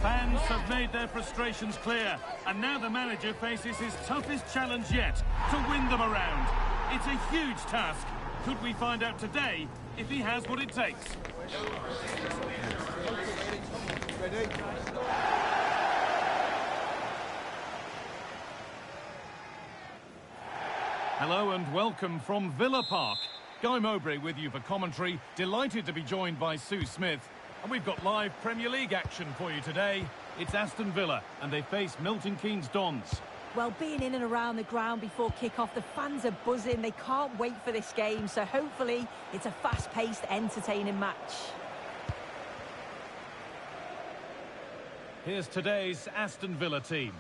Fans have made their frustrations clear, and now the manager faces his toughest challenge yet, to win them around. It's a huge task. Could we find out today if he has what it takes? Hello and welcome from Villa Park. Guy Mowbray with you for commentary. Delighted to be joined by Sue Smith. And we've got live Premier League action for you today. It's Aston Villa and they face Milton Keynes Dons. Well, being in and around the ground before kick-off, the fans are buzzing. They can't wait for this game, so hopefully it's a fast-paced, entertaining match. Here's today's Aston Villa team.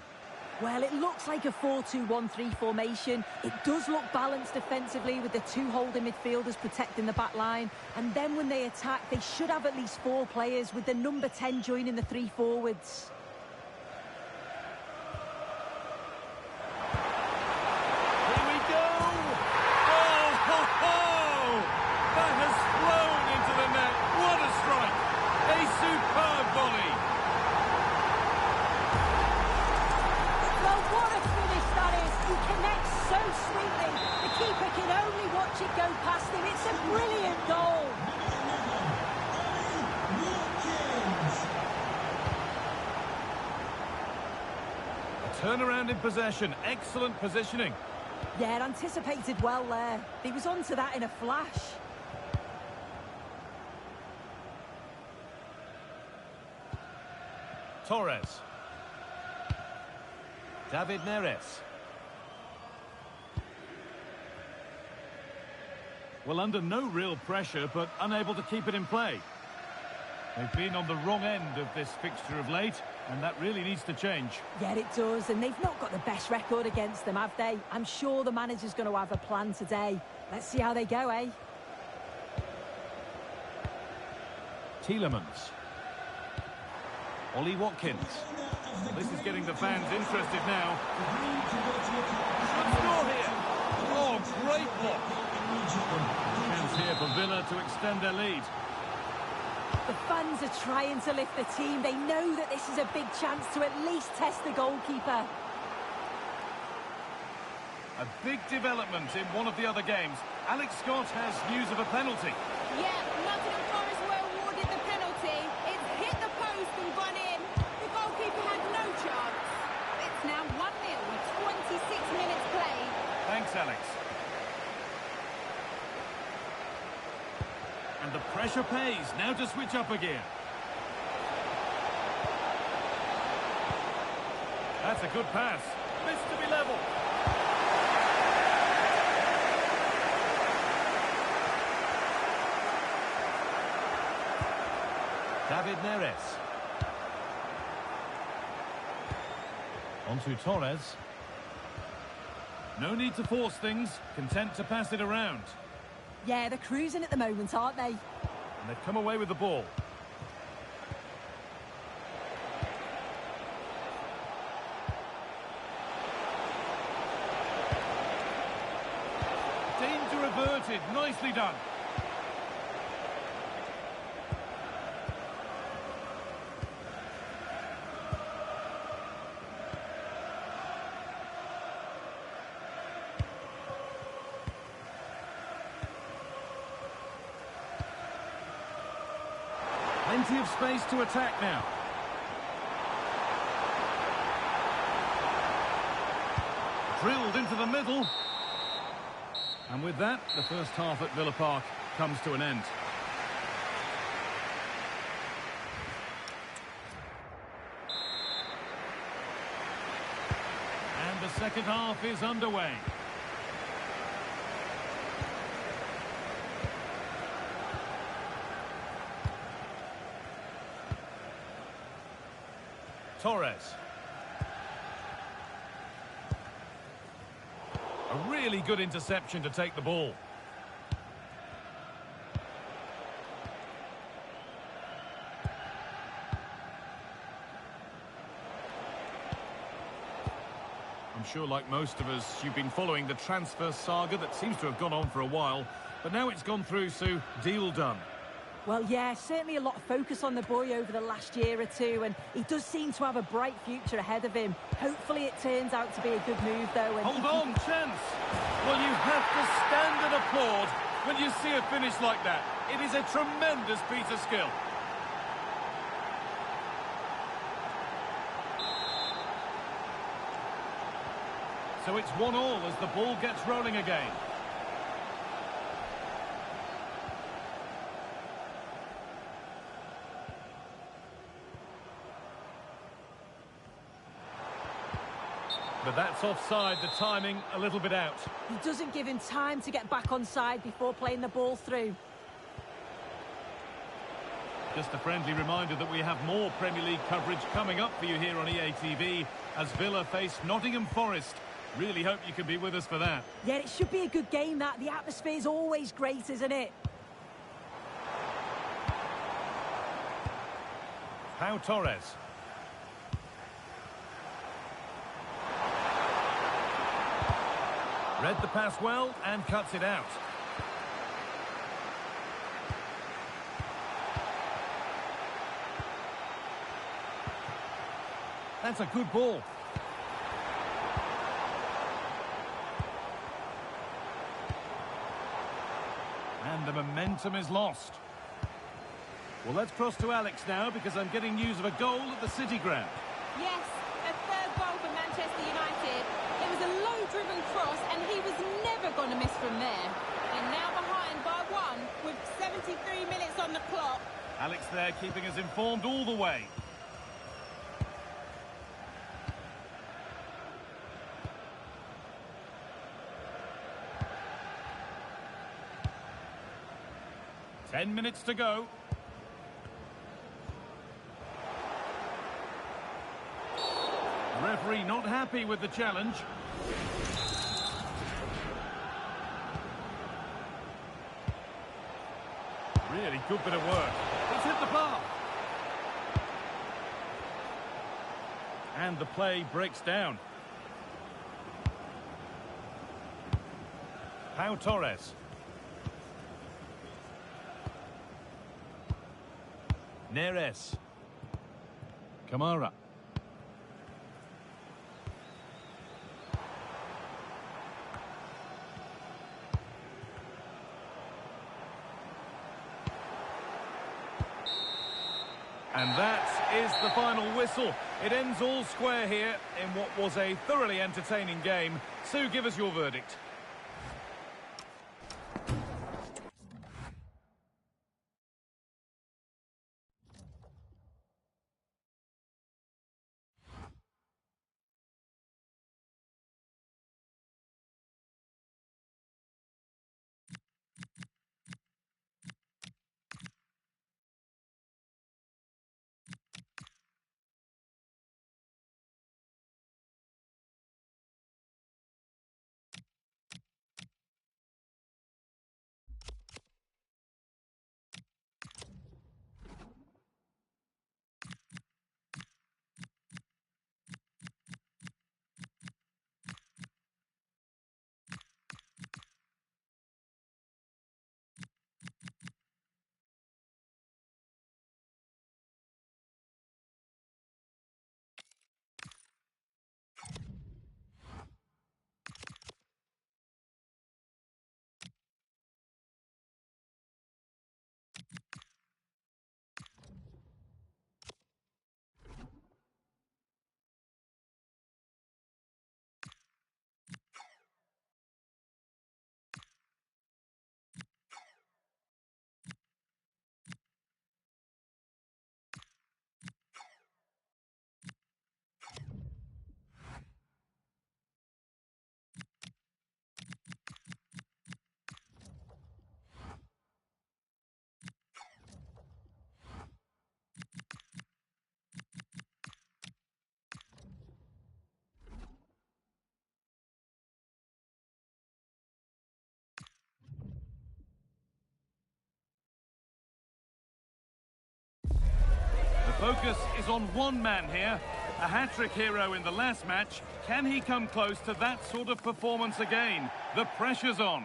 Well, it looks like a 4-2-1-3 formation. It does look balanced defensively with the two holding midfielders protecting the back line. And then when they attack, they should have at least 4 players with the number 10 joining the 3 forwards. Here we go! Oh, ho, ho! That has flown into the net. What a strike! A superb volley! What a finish that is! He connects so sweetly. The keeper can only watch it go past him. It's a brilliant goal. A turnaround in possession. Excellent positioning. Yeah, anticipated well there. He was onto that in a flash. Torres. David Neres. Well, under no real pressure, but unable to keep it in play. They've been on the wrong end of this fixture of late, and that really needs to change. Yeah, it does, and they've not got the best record against them, have they? I'm sure the manager's going to have a plan today. Let's see how they go, eh? Tielemans. Ollie Watkins. Well, this is getting the fans interested now. Should score here. Oh, great block. Chance here for Villa to extend their lead. The fans are trying to lift the team. They know that this is a big chance to at least test the goalkeeper. A big development in one of the other games. Alex Scott has news of a penalty. Yeah, Nottingham Forest were awarded the penalty. It's hit the post and gone in. The goalkeeper had no chance. It's now 1-0 with 26 minutes played. Thanks, Alex. And the pressure pays. Now to switch up again. That's a good pass. This to be level. David Neres. Onto Torres. No need to force things. Content to pass it around. Yeah, they're cruising at the moment, aren't they? And they've come away with the ball. Danger averted. Nicely done. Plenty of space to attack now. Drilled into the middle. And with that, the first half at Villa Park comes to an end. And the second half is underway. Torres. A really good interception to take the ball. I'm sure, like most of us, you've been following the transfer saga that seems to have gone on for a while, but now it's gone through, so deal done. Well, yeah, certainly a lot of focus on the boy over the last year or two, and he does seem to have a bright future ahead of him. Hopefully it turns out to be a good move, though. And Hold on, chance! Well, you have to stand and applaud when you see a finish like that. It is a tremendous piece of skill. So it's 1-1 as the ball gets rolling again. But that's offside, the timing a little bit out. he doesn't give him time to get back on side before playing the ball through. Just a friendly reminder that we have more Premier League coverage coming up for you here on EA TV as Villa face Nottingham Forest. Really hope you can be with us for that. Yeah, it should be a good game, that. The atmosphere's always great, isn't it? Pau Torres. Read the pass well and cuts it out. That's a good ball. And the momentum is lost. Well, let's cross to Alex now because I'm getting news of a goal at the City ground. Yes, a third goal for Manchester United. It was a low-driven cross and he was never going to miss from there. And now behind by 1 with 73 minutes on the clock. Alex there keeping us informed all the way. Ten minutes to go. The referee not happy with the challenge. Really good bit of work. It's hit the bar. And the play breaks down. Pau Torres. Neres. Kamara. And that is the final whistle. It ends all square here in what was a thoroughly entertaining game. Sue, give us your verdict. Focus is on one man here, a hat-trick hero in the last match. Can he come close to that sort of performance again? The pressure's on.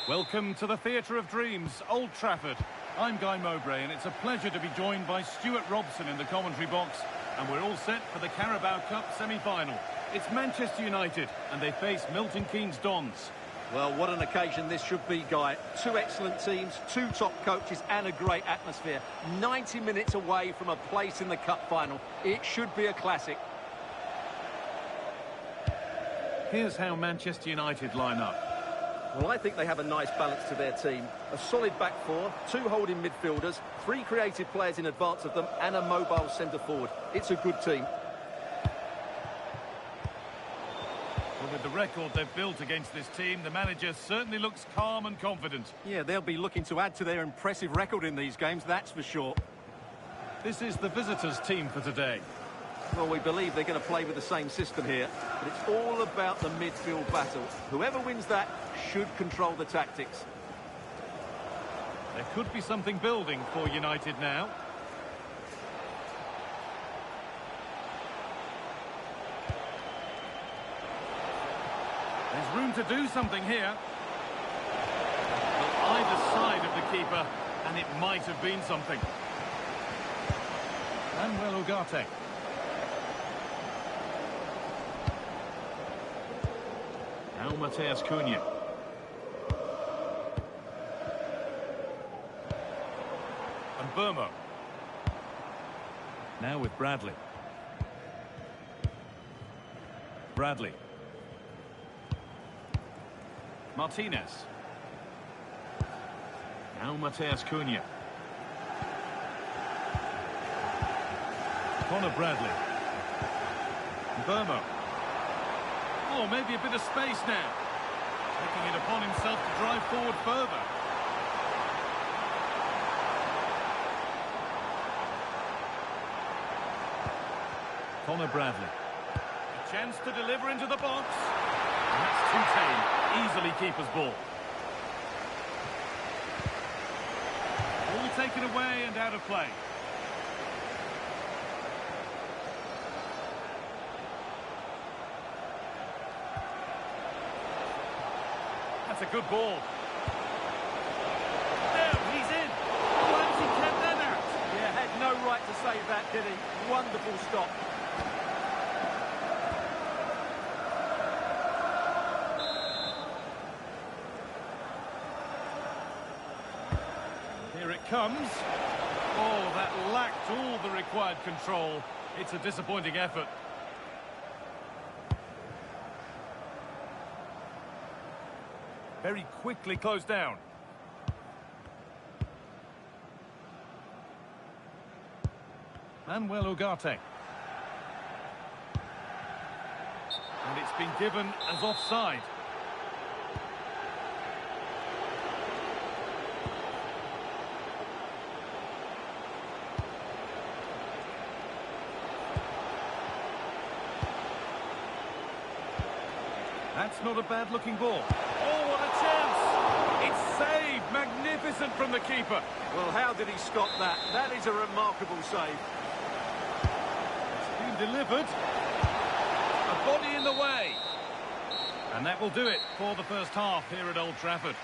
Welcome to the Theatre of Dreams, Old Trafford. I'm Guy Mowbray, and it's a pleasure to be joined by Stuart Robson in the commentary box. And we're all set for the Carabao Cup semi-final. It's Manchester United, and they face Milton Keynes Dons. Well, what an occasion this should be, Guy. Two excellent teams, two top coaches and a great atmosphere. 90 minutes away from a place in the cup final. It should be a classic. Here's how Manchester United line up. Well, I think they have a nice balance to their team. A solid back four, two holding midfielders, three creative players in advance of them, and a mobile centre-forward. It's a good team. Well, with the record they've built against this team, the manager certainly looks calm and confident. Yeah, they'll be looking to add to their impressive record in these games, that's for sure. This is the visitors' team for today. Well, we believe they're going to play with the same system here, but it's all about the midfield battle. Whoever wins that should control the tactics. There could be something building for United now. There's room to do something here. Well, either side of the keeper, and it might have been something. Manuel Ugarte. Now Mateus Cunha. And Burmo. Now with Bradley. Bradley. Martinez. Now Mateus Cunha. Conor Bradley. Burmo. Oh, maybe a bit of space now. Taking it upon himself to drive forward further. Conor Bradley. A chance to deliver into the box. And that's too tame. Easily keeper's ball. All taken away and out of play. That's a good ball. There, he's in. Why has he kept that out? Yeah, had no right to save that, did he? Wonderful stop. Here it comes. Oh, that lacked all the required control. It's a disappointing effort. Very quickly closed down. Manuel Ugarte. And it's been given as offside. That's not a bad-looking ball. Oh, what a chance! It's saved! Magnificent from the keeper. Well, how did he stop that? That is a remarkable save. It's been delivered. A body in the way. And that will do it for the first half here at Old Trafford.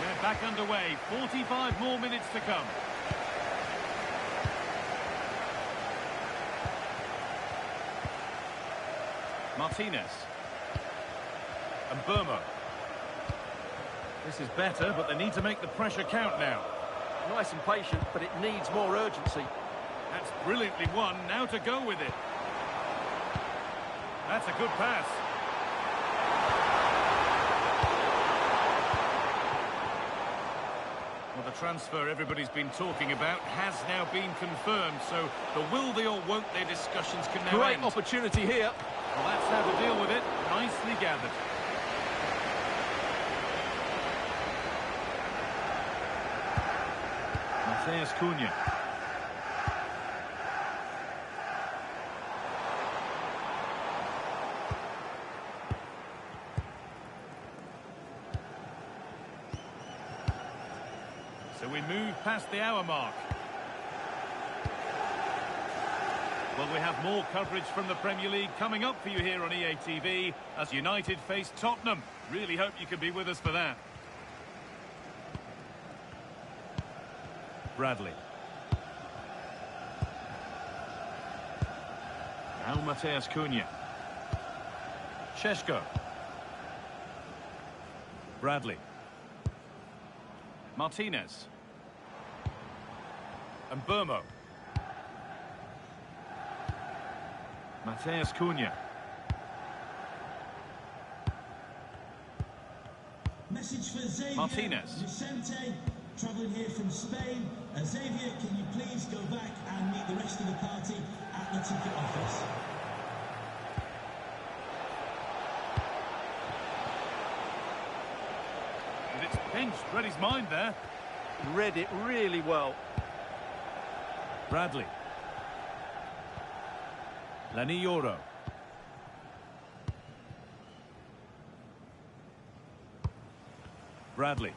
We're back underway. 45 more minutes to come. Martinez. And Burmo. This is better, but they need to make the pressure count now. Nice and patient, but it needs more urgency. That's brilliantly won. Now to go with it. That's a good pass. Well, the transfer everybody's been talking about has now been confirmed, so the will they or won't they discussions can now Great end. opportunity here. Well, that's how to deal with it. Nicely gathered. Mateus Cunha. So we move past the hour mark. Well, we have more coverage from the Premier League coming up for you here on EA TV as United face Tottenham. Really hope you can be with us for that. Bradley. Now Mateus Cunha. Šeško. Bradley. Martinez. And Burmo. Mateus Cunha. Message for Xavier. Martinez. Vicente, travelling here from Spain. Xavier, can you please go back and meet the rest of the party at the ticket office? And it's pinched, read his mind there. Read it really well. Bradley. Lenny Yoro. Bradley.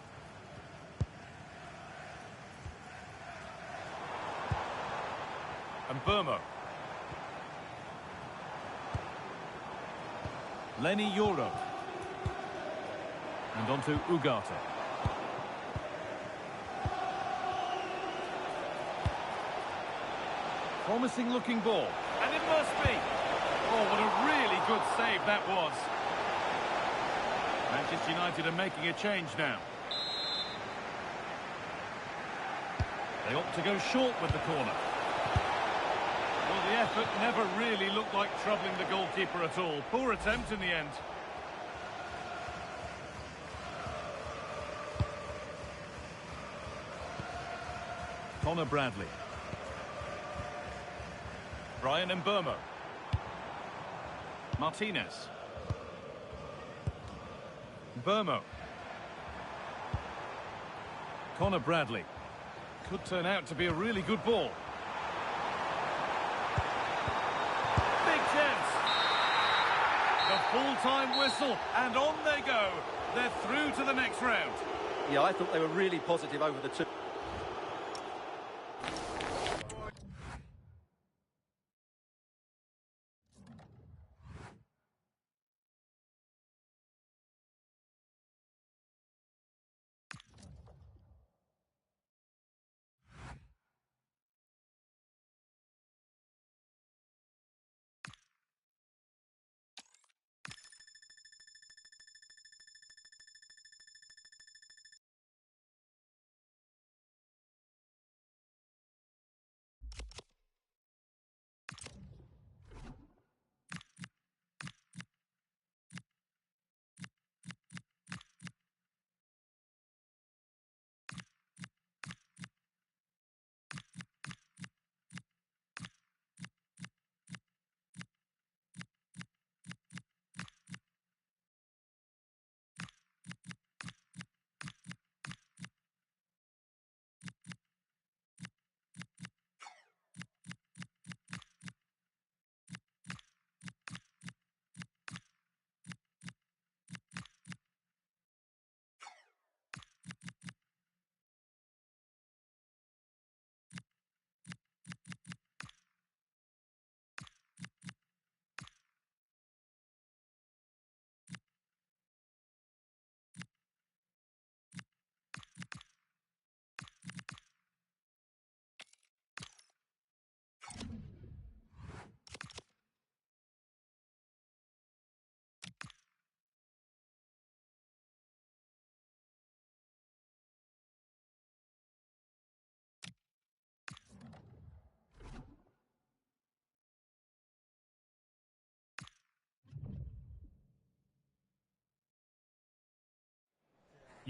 And Burmo. Lenny Yoro. And on to Ugarte. Promising looking ball. And it must be. Oh, what a really good save that was. Manchester United are making a change now. They opt to go short with the corner. Well, the effort never really looked like troubling the goalkeeper at all. Poor attempt in the end. Connor Bradley. Brian Mbeumo. Martinez. Burmo. Connor Bradley. Could turn out to be a really good ball. Big chance. The full-time whistle, and on they go. They're through to the next round. Yeah, I thought they were really positive over the two.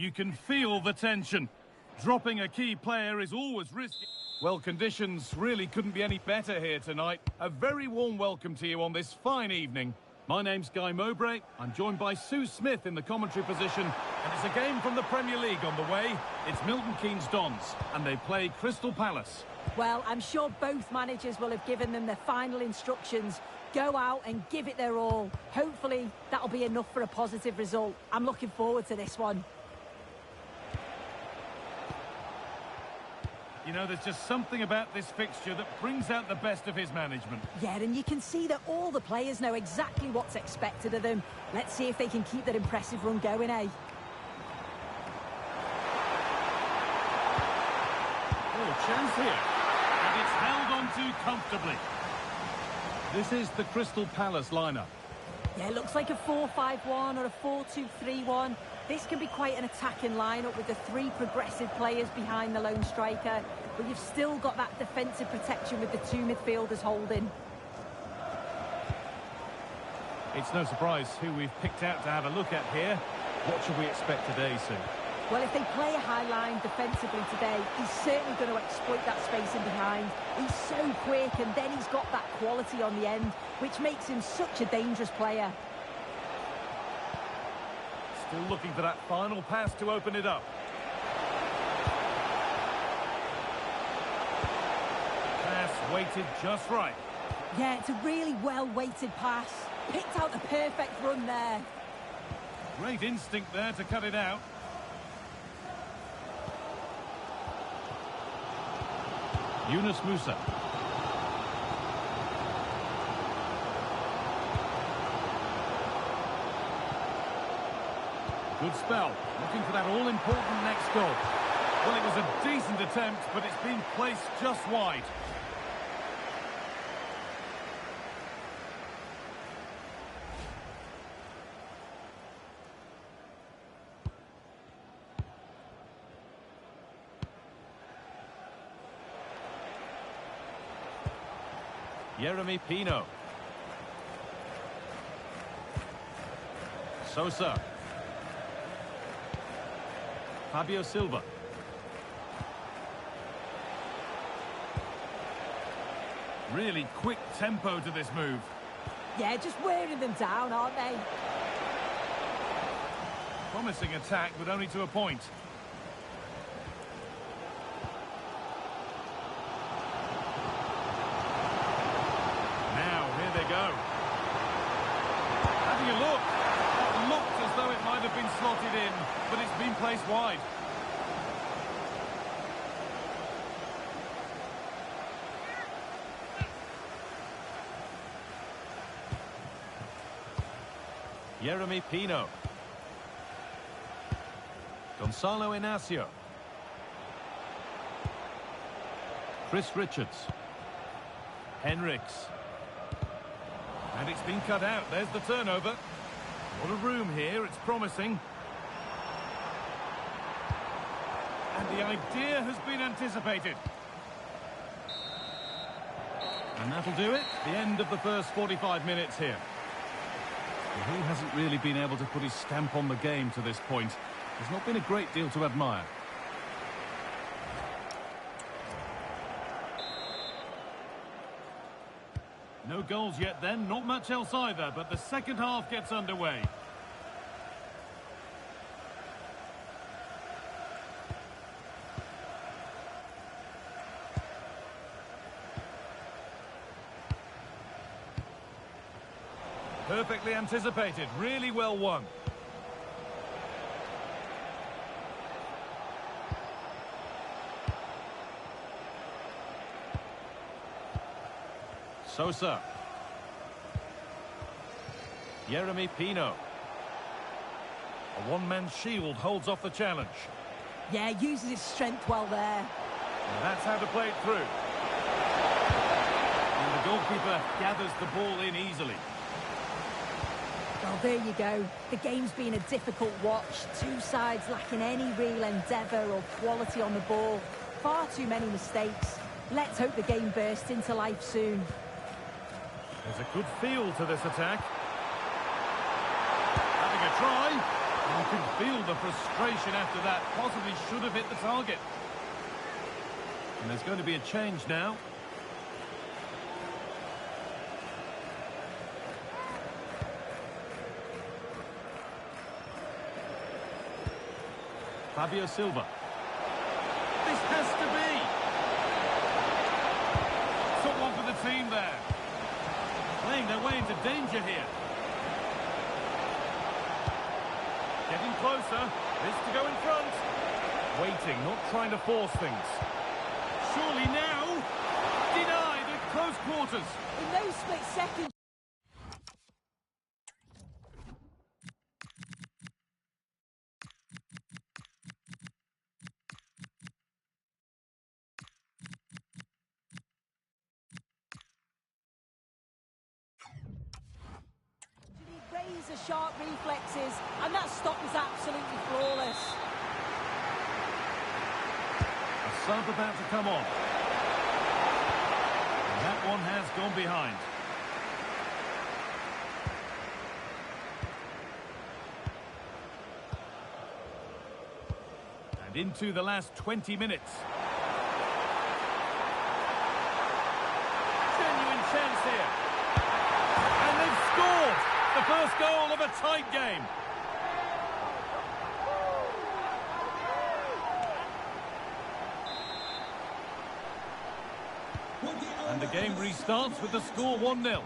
You can feel the tension. Dropping a key player is always risky. Well, conditions really couldn't be any better here tonight. A very warm welcome to you on this fine evening. My name's Guy Mowbray. I'm joined by Sue Smith in the commentary position. And it's a game from the Premier League on the way. It's Milton Keynes Dons, and they play Crystal Palace. Well, I'm sure both managers will have given them their final instructions. Go out and give it their all. Hopefully, that'll be enough for a positive result. I'm looking forward to this one. You know, there's just something about this fixture that brings out the best of his management. Yeah, and you can see that all the players know exactly what's expected of them. Let's see if they can keep that impressive run going, eh? Oh, chance here. And it's held on to comfortably. This is the Crystal Palace lineup. Yeah, it looks like a 4-5-1 or a 4-2-3-1. This can be quite an attacking lineup with the three progressive players behind the lone striker, but you've still got that defensive protection with the two midfielders holding. It's no surprise who we've picked out to have a look at here. What should we expect today, Sue? Well, if they play a high line defensively today, he's certainly going to exploit that space in behind. He's so quick, and then he's got that quality on the end, which makes him such a dangerous player. Still looking for that final pass to open it up. Pass weighted just right. Yeah, it's a really well-weighted pass. Picked out the perfect run there. Great instinct there to cut it out. Yunus Musa. Good spell. Looking for that all-important next goal. Well, it was a decent attempt, but it's been placed just wide. Yeremy Pino. Sosa. Fabio Silva. Really quick tempo to this move. Yeah, just wearing them down, aren't they? Promising attack, but only to a point. Go. Having a look. That looked as though it might have been slotted in, but it's been placed wide. Yeremy Pino. Gonzalo Inacio. Chris Richards. Henriks. And it's been cut out. There's the turnover. What a room here. It's promising. And the idea has been anticipated. And that'll do it. The end of the first 45 minutes here. Well, he hasn't really been able to put his stamp on the game to this point. There's not been a great deal to admire. No goals yet then, not much else either, but the second half gets underway. Perfectly anticipated, really well won. Sosa. Yeremy Pino. A one-man shield holds off the challenge. Yeah, uses his strength well there. And that's how to play it through. And the goalkeeper gathers the ball in easily. Well, there you go. The game's been a difficult watch. Two sides lacking any real endeavour or quality on the ball. Far too many mistakes. Let's hope the game bursts into life soon. There's a good feel to this attack. Having a try. You can feel the frustration after that. Possibly should have hit the target. And there's going to be a change now. Fabio Silva. This has to be. Took one for the team there. Playing their way into danger here. Getting closer. This to go in front. Waiting, not trying to force things. surely now. Denied at close quarters. In those split seconds. Sharp reflexes, and that stop was absolutely flawless. A sub about to come on. And that one has gone behind. And into the last 20 minutes. Genuine chance here. And they've scored! The first goal of a tight game. And the game restarts with the score 1-0.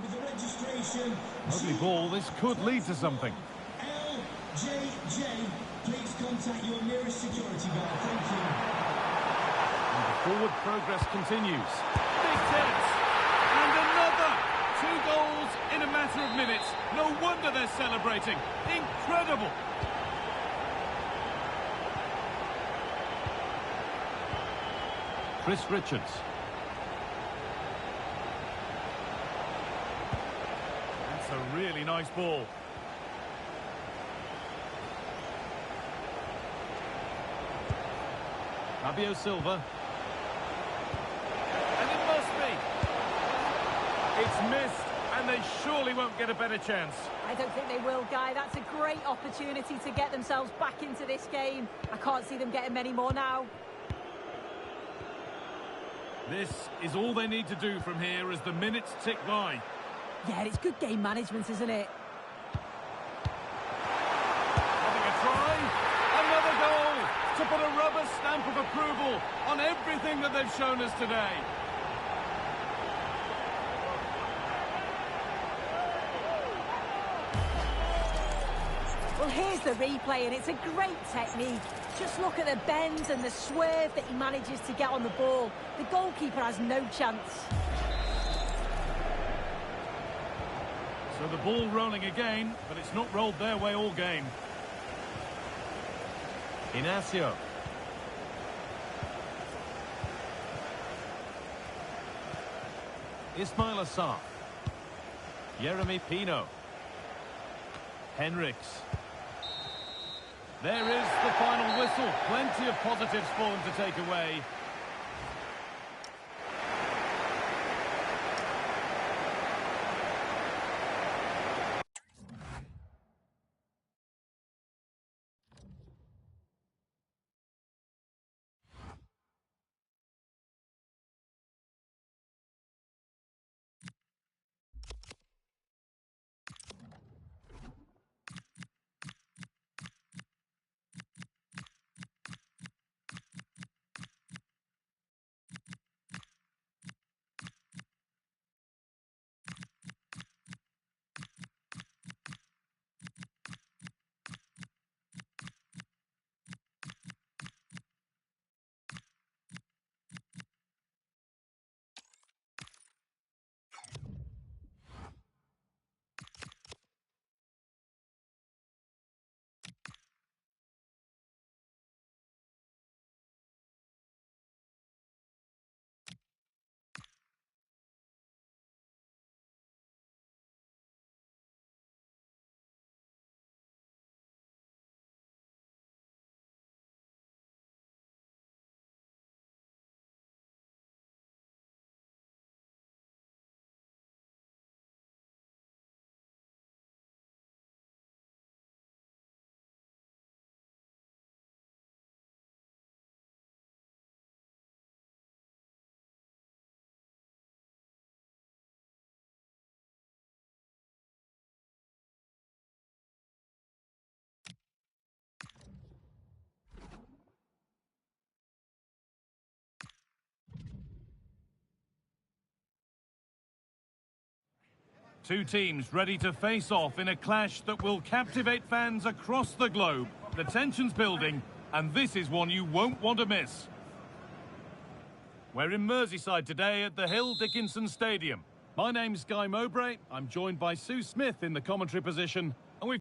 Lovely ball, this could lead to something. LJJ, please contact your nearest security guard. Thank you. And the forward progress continues. Big chance. And another! 2 goals in a matter of minutes. No wonder they're celebrating. Incredible! Chris Richards. That's a really nice ball. Fabio Silva. And it must be. It's missed, and they surely won't get a better chance. I don't think they will, Guy. That's a great opportunity to get themselves back into this game. I can't see them getting many more now. This is all they need to do from here as the minutes tick by. Yeah, it's good game management, isn't it? Having a try. Another goal to put a rubber stamp of approval on everything that they've shown us today. Well, here's the replay, and it's a great technique. Just look at the bends and the swerve that he manages to get on the ball. The goalkeeper has no chance. So the ball rolling again, but it's not rolled their way all game. Inacio. Ismail Assar. Yeremy Pino. Henriks. There is the final whistle. Plenty of positives for them to take away. Two teams ready to face off in a clash that will captivate fans across the globe. The tension's building, and this is one you won't want to miss. We're in Merseyside today at the Hill Dickinson Stadium. My name's Guy Mowbray. I'm joined by Sue Smith in the commentary position, and we've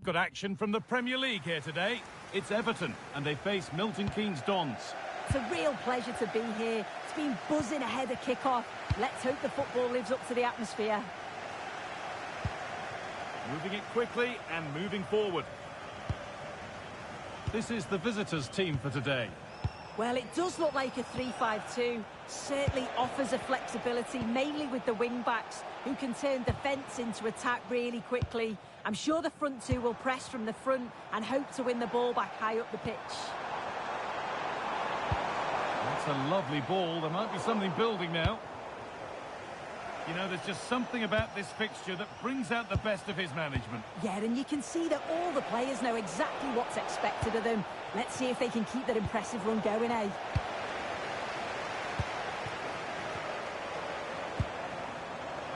got action from the Premier League here today. It's Everton, and they face Milton Keynes Dons. It's a real pleasure to be here. It's been buzzing ahead of kick-off. Let's hope the football lives up to the atmosphere. Moving it quickly and moving forward. This is the visitors' team for today. Well, it does look like a 3-5-2. Certainly offers a flexibility, mainly with the wing-backs, who can turn defence into attack really quickly. I'm sure the front two will press from the front and hope to win the ball back high up the pitch. That's a lovely ball. There might be something building now. You know, there's just something about this fixture that brings out the best of his management. Yeah, and you can see that all the players know exactly what's expected of them. Let's see if they can keep that impressive run going, eh?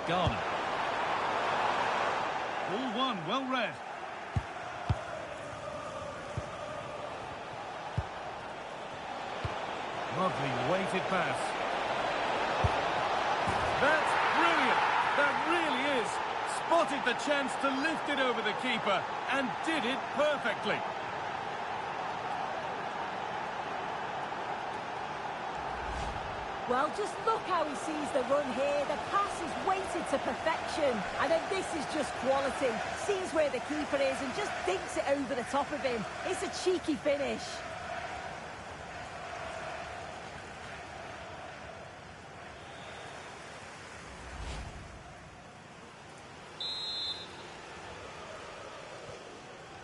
Garner. All one, well read. Lovely weighted pass. That's brilliant. That really is. Spotted the chance to lift it over the keeper and did it perfectly. Well, just look how he sees the run here. The pass is weighted to perfection. And then this is just quality. Sees where the keeper is and just dinks it over the top of him. It's a cheeky finish.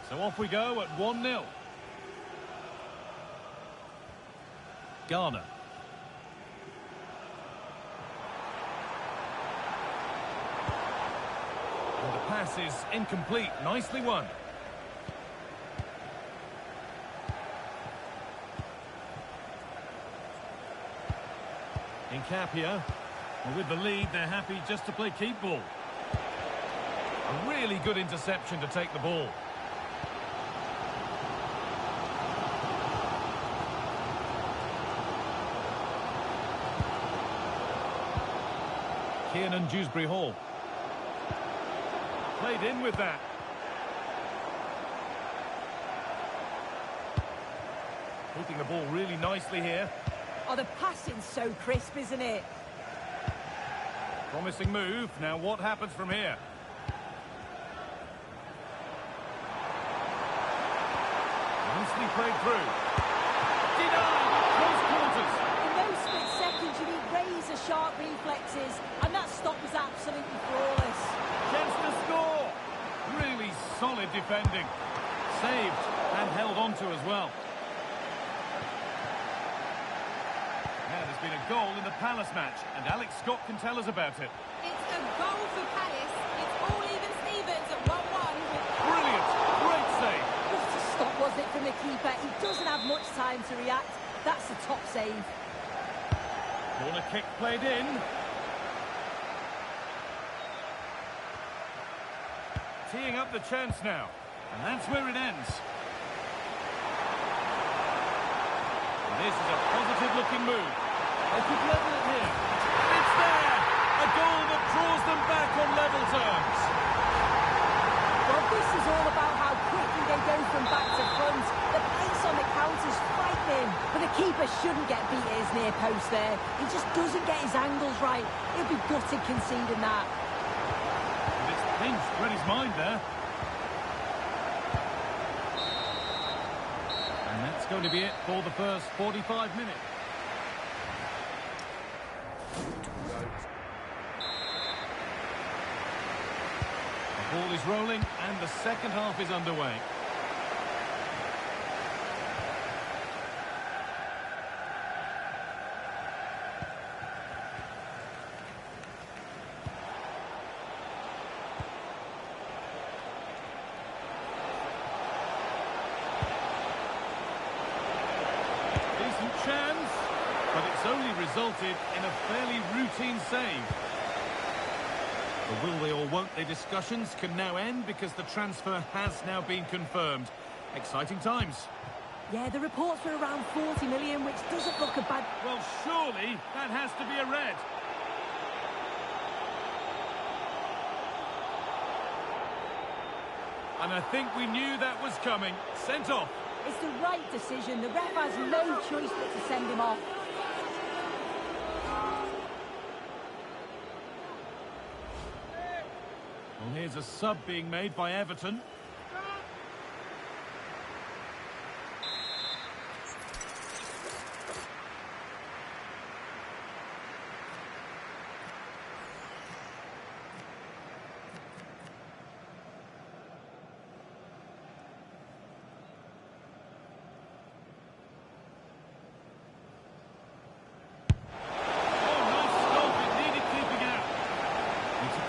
So off we go at 1-0. Garner. And the pass is incomplete. Nicely won. Incapia. Well, with the lead, they're happy just to play keep ball. A really good interception to take the ball. Kiernan Dewsbury Hall. Played in with that. Keeping the ball really nicely here. Oh, the passing's so crisp, isn't it? Promising move. Now what happens from here? Nicely played through. Denied! Close quarters. In those split seconds, you need razor-sharp reflexes, and that stop was absolutely flawless. Chance to score. Really solid defending. Saved and held on to as well. Now there's been a goal in the Palace match, and Alex Scott can tell us about it. It's a goal for Palace. It's all even Stevens at 1-1. Brilliant. Great save. What a stop was it from the keeper. He doesn't have much time to react. That's a top save. Corner kick played in. Teeing up the chance now. And that's where it ends. This is a positive-looking move. They could level it here. It's there! A goal that draws them back on level terms. Well, this is all about how quickly they go from back to front. The pace on the counter's frightening, but the keeper shouldn't get beat at his near post there. He just doesn't get his angles right. He'll be gutted conceding that. And it's pinched Reddy's mind there. And that's going to be it for the first 45 minutes. The ball is rolling and the second half is underway. Decent chance. but it's only resulted in a fairly routine save. The will they or won't they discussions can now end because the transfer has now been confirmed. Exciting times. Yeah, the reports were around 40 million, which doesn't look a bad... Well, surely that has to be a red. And I think we knew that was coming. Sent off. It's the right decision. The ref has no choice but to send him off. Well, here's a sub being made by Everton.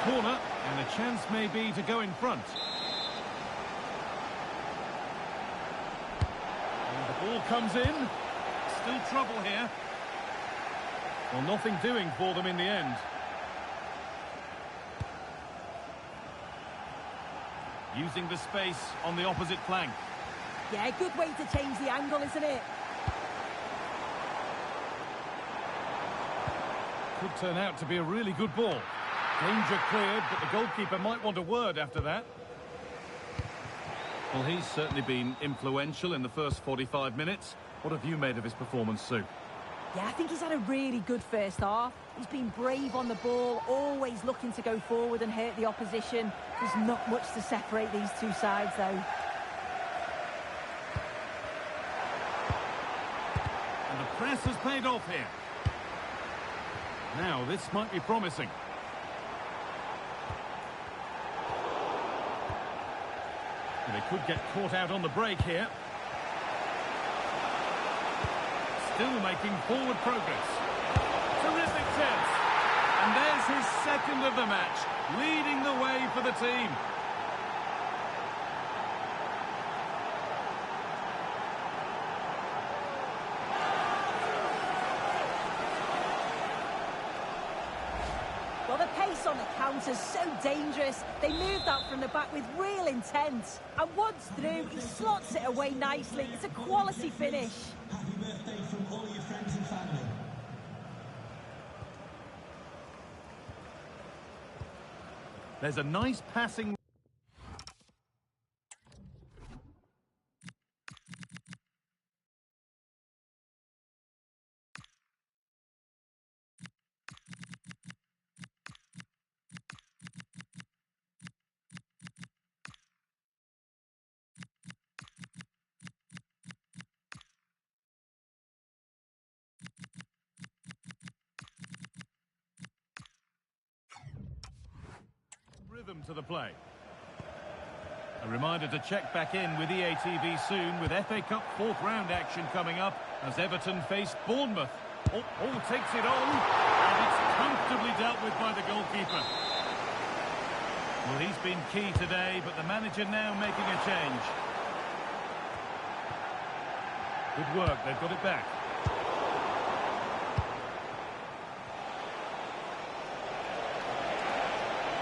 Corner, and a chance may be to go in front. And the ball comes in. Still trouble here. Well, nothing doing for them in the end. Using the space on the opposite flank. Yeah, good way to change the angle, isn't it? Could turn out to be a really good ball. Danger cleared, but the goalkeeper might want a word after that. Well, he's certainly been influential in the first 45 minutes. What have you made of his performance, Sue? Yeah, I think he's had a really good first half. He's been brave on the ball, always looking to go forward and hurt the opposition. There's not much to separate these two sides, though. And the press has paid off here. Now, this might be promising. They could get caught out on the break here. Still making forward progress. Terrific chance. And there's his second of the match, leading the way for the team. Well, the pace on the counter's so dangerous. They moved out from the back with real intent. And once through, he slots it away nicely. It's a quality finish. Happy birthday from all your friends and family. There's a nice passing... rhythm to the play. A reminder to check back in with EATV soon with FA Cup fourth round action coming up as Everton face Bournemouth. Oh, takes it on, and it's comfortably dealt with by the goalkeeper. Well, he's been key today, but the manager now making a change. Good work, they've got it back.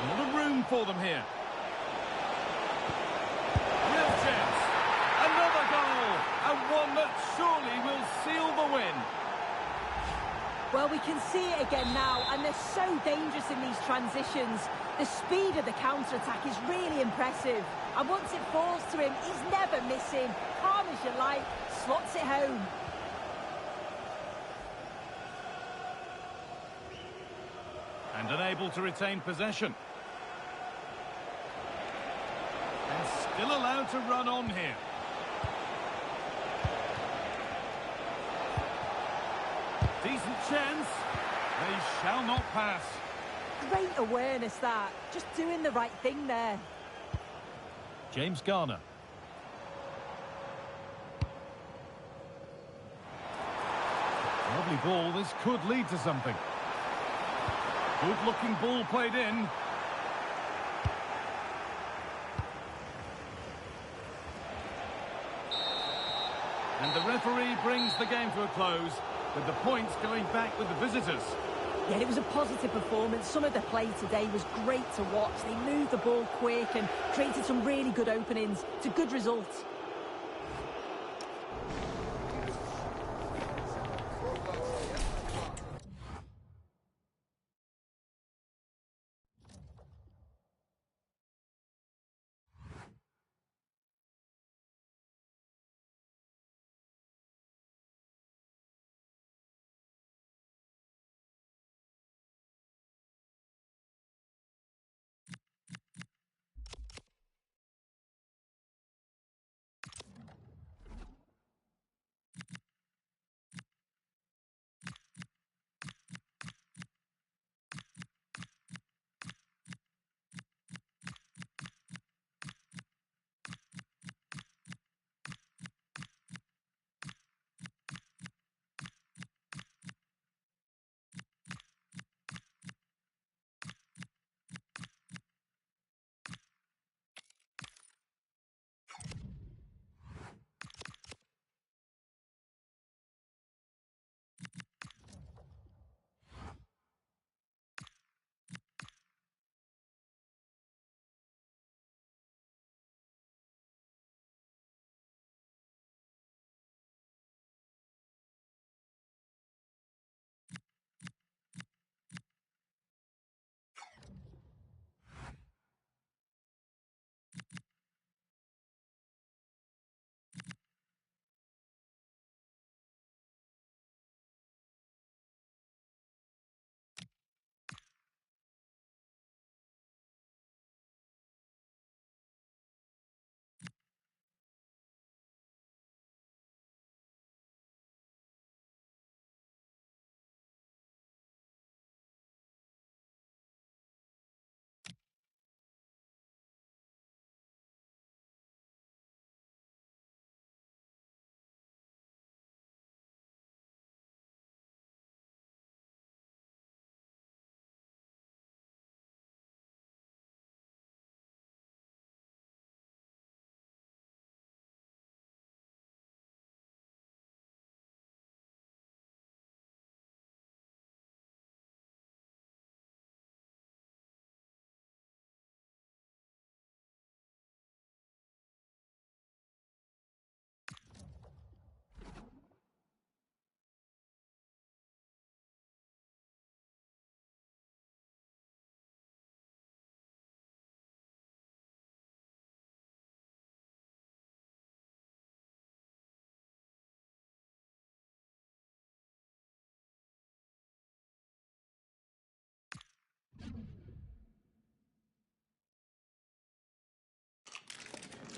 A lot of room for them here. Real chance. Another goal. And one that surely will seal the win. Well, we can see it again now, and they're so dangerous in these transitions. The speed of the counter-attack is really impressive. And once it falls to him, he's never missing. Calm as you like, slots it home. And unable to retain possession. And still allowed to run on here. Decent chance. They shall not pass. Great awareness, that. Just doing the right thing there. James Garner. Lovely ball. This could lead to something. Good-looking ball played in. And the referee brings the game to a close. with the points going back with the visitors. Yeah, it was a positive performance. Some of the play today was great to watch. They moved the ball quick and created some really good openings. It's a good result.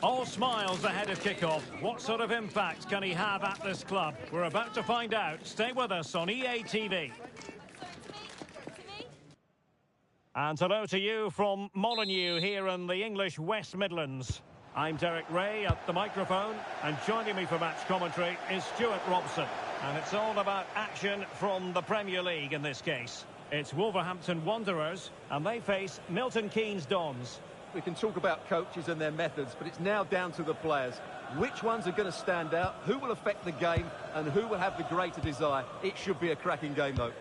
All smiles ahead of kickoff. What sort of impact can he have at this club? We're about to find out. Stay with us on EA TV. And hello to you from Molineux here in the English West Midlands. I'm Derek Ray at the microphone, and joining me for match commentary is Stuart Robson. And it's all about action from the Premier League in this case. It's Wolverhampton Wanderers, and they face Milton Keynes Dons. We can talk about coaches and their methods, but it's now down to the players. Which ones are going to stand out, who will affect the game, and who will have the greater desire? It should be a cracking game, though.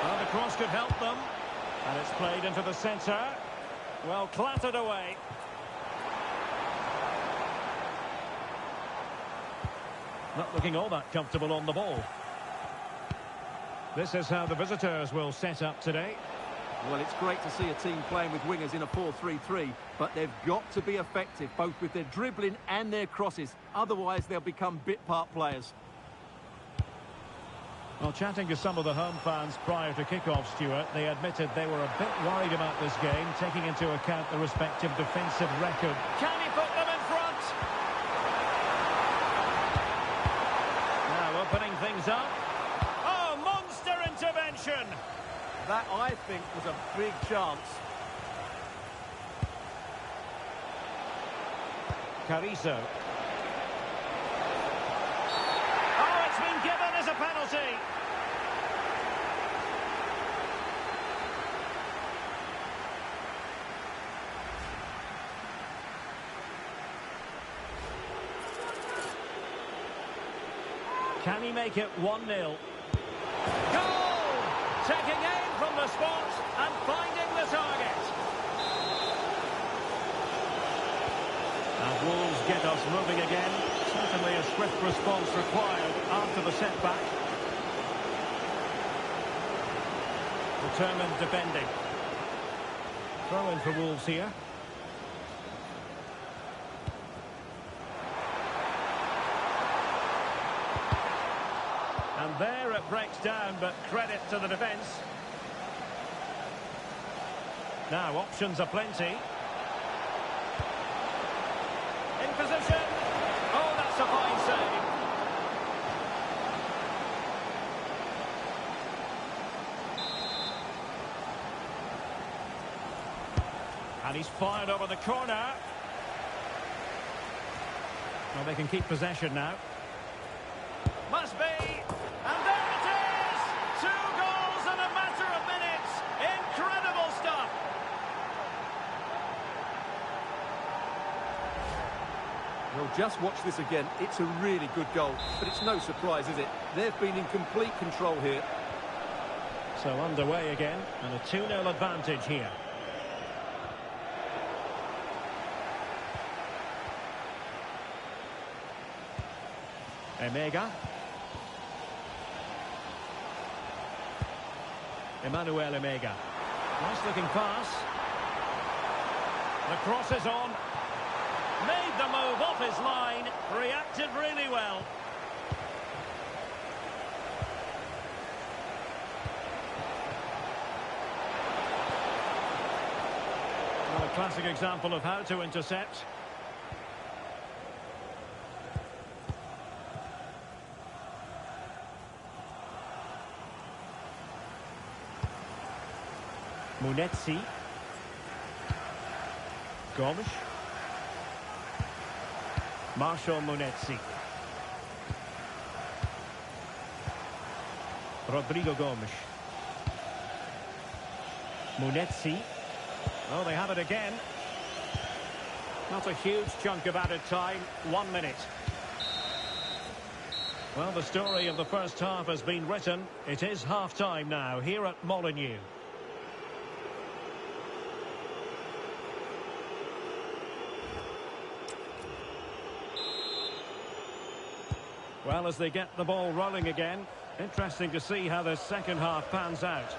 Well, the cross could help them. And it's played into the centre. Well, clattered away. Not looking all that comfortable on the ball. This is how the visitors will set up today. Well, it's great to see a team playing with wingers in a 4-3-3, but they've got to be effective, both with their dribbling and their crosses. Otherwise, they'll become bit-part players. Well, chatting to some of the home fans prior to kick-off, Stuart, they admitted they were a bit worried about this game, taking into account the respective defensive record. Can he put them in front? Now opening things up. Oh, monster intervention! That, I think, was a big chance. Carrizo. Oh, it's been given as a penalty. Can he make it 1-0? Goal! Taking aim from the spot and finding the target. And Wolves get us moving again. Certainly a swift response required after the setback. Determined defending. Throw in for Wolves here. And there it breaks down, but credit to the defence. Now options are plenty. In position. Oh, that's a fine save. And he's fired over the corner. Well, they can keep possession now. Must be. And there it is! 2 goals in a matter of minutes. Incredible stuff. Well, just watch this again. It's a really good goal, but it's no surprise, is it? They've been in complete control here. So underway again, and a 2-0 advantage here. Emega. Emmanuel Emega. Nice looking pass. The cross is on. Made the move off his line. Reacted really well. Well, a classic example of how to intercept. Munetsi. Gomes. Marshall Munetsi. Rodrigo Gomes. Munetsi. Oh, they have it again. Not a huge chunk of added time. 1 minute. Well, the story of the first half has been written. It is half-time now here at Molineux. Well, as they get the ball rolling again, interesting to see how the second half pans out.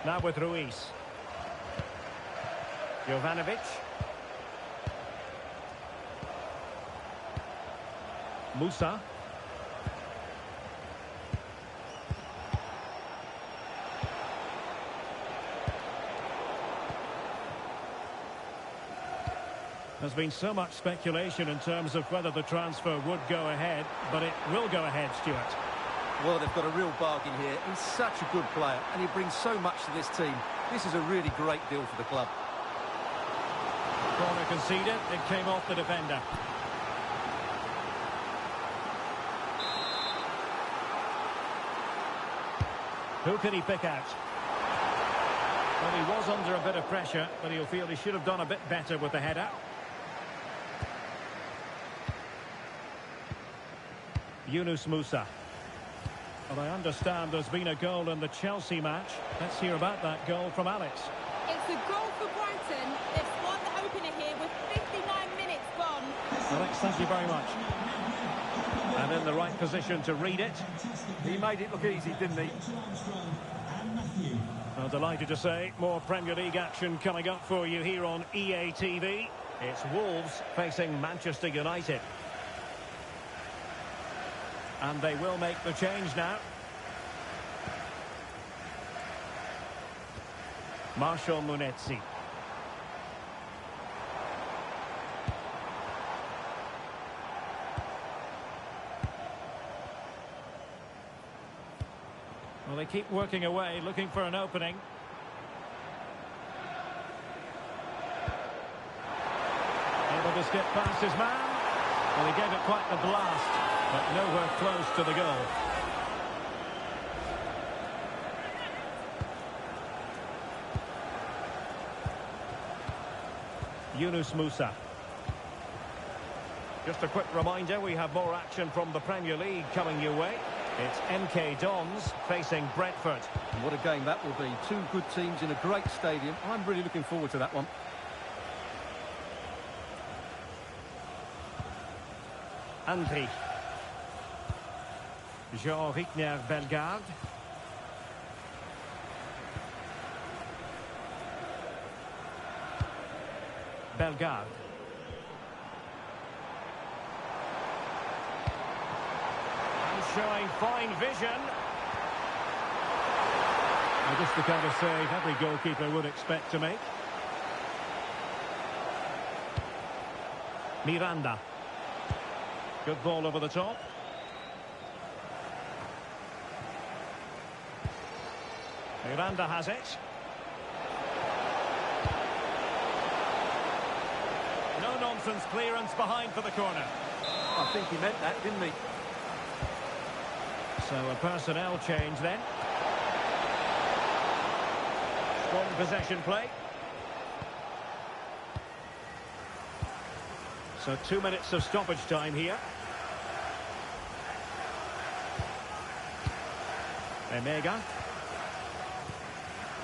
Now with Ruiz. Jovanovic. Musa. There's been so much speculation in terms of whether the transfer would go ahead, but it will go ahead, Stuart. Well, they've got a real bargain here. He's such a good player, and he brings so much to this team. This is a really great deal for the club. Corner conceded. It came off the defender. Who can he pick out? Well, he was under a bit of pressure, but he'll feel he should have done a bit better with the header. Yunus Musa. Well, I understand there's been a goal in the Chelsea match. Let's hear about that goal from Alex. It's a goal for Brighton. They've scored the opener here with 59 minutes gone. Alex, thank you very much. And in the right position to read it. He made it look easy, didn't he? Well, delighted to say, more Premier League action coming up for you here on EA TV. It's Wolves facing Manchester United. And they will make the change now. Marshall Munetsi. Well, they keep working away, looking for an opening. Able to skip past his man. Well, he gave it quite the blast, but nowhere close to the goal. Yunus Musa. Just a quick reminder, we have more action from the Premier League coming your way. It's MK Dons facing Brentford. And what a game that will be. Two good teams in a great stadium. I'm really looking forward to that one. Andri. Jean-Rickner Bellegarde. Bellegarde. And showing fine vision. Just the kind of save every goalkeeper would expect to make. Miranda. Good ball over the top. Miranda has it. No-nonsense clearance behind for the corner. I think he meant that, didn't he? So a personnel change then. Strong possession play. So 2 minutes of stoppage time here. Emega.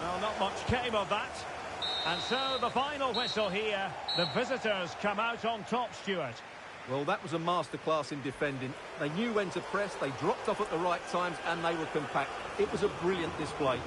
Well, not much came of that. And so the final whistle here. The visitors come out on top, Stuart. Well, that was a masterclass in defending. They knew when to press, they dropped off at the right times, and they were compact. It was a brilliant display.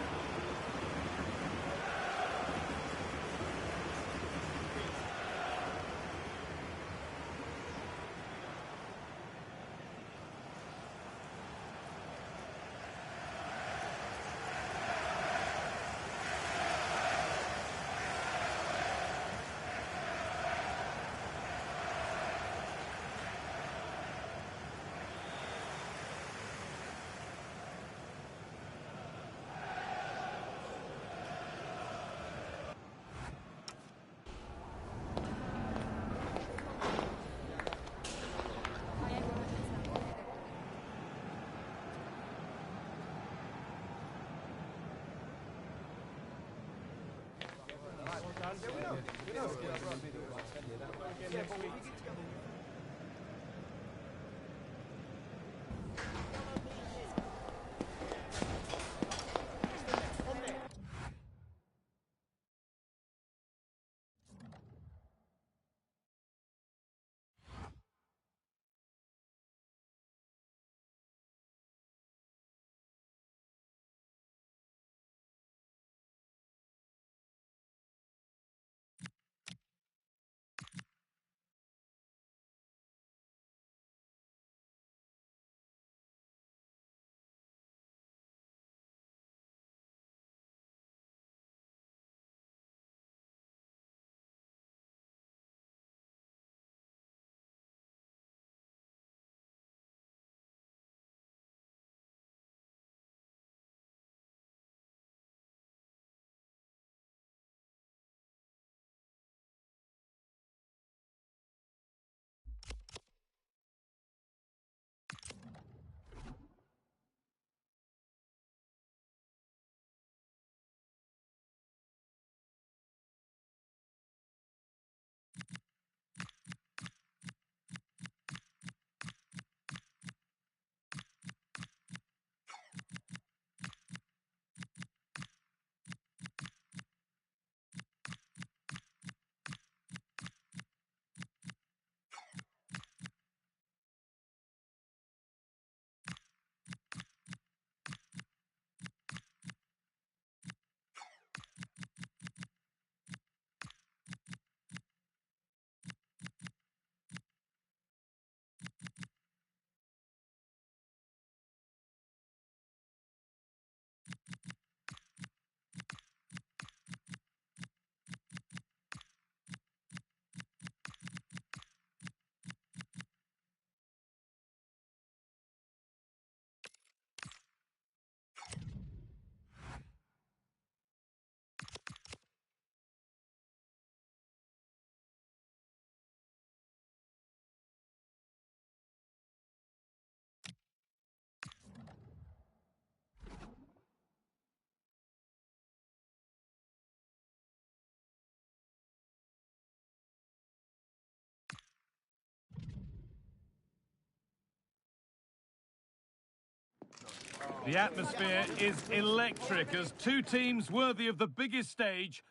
The atmosphere is electric as two teams worthy of the biggest stage.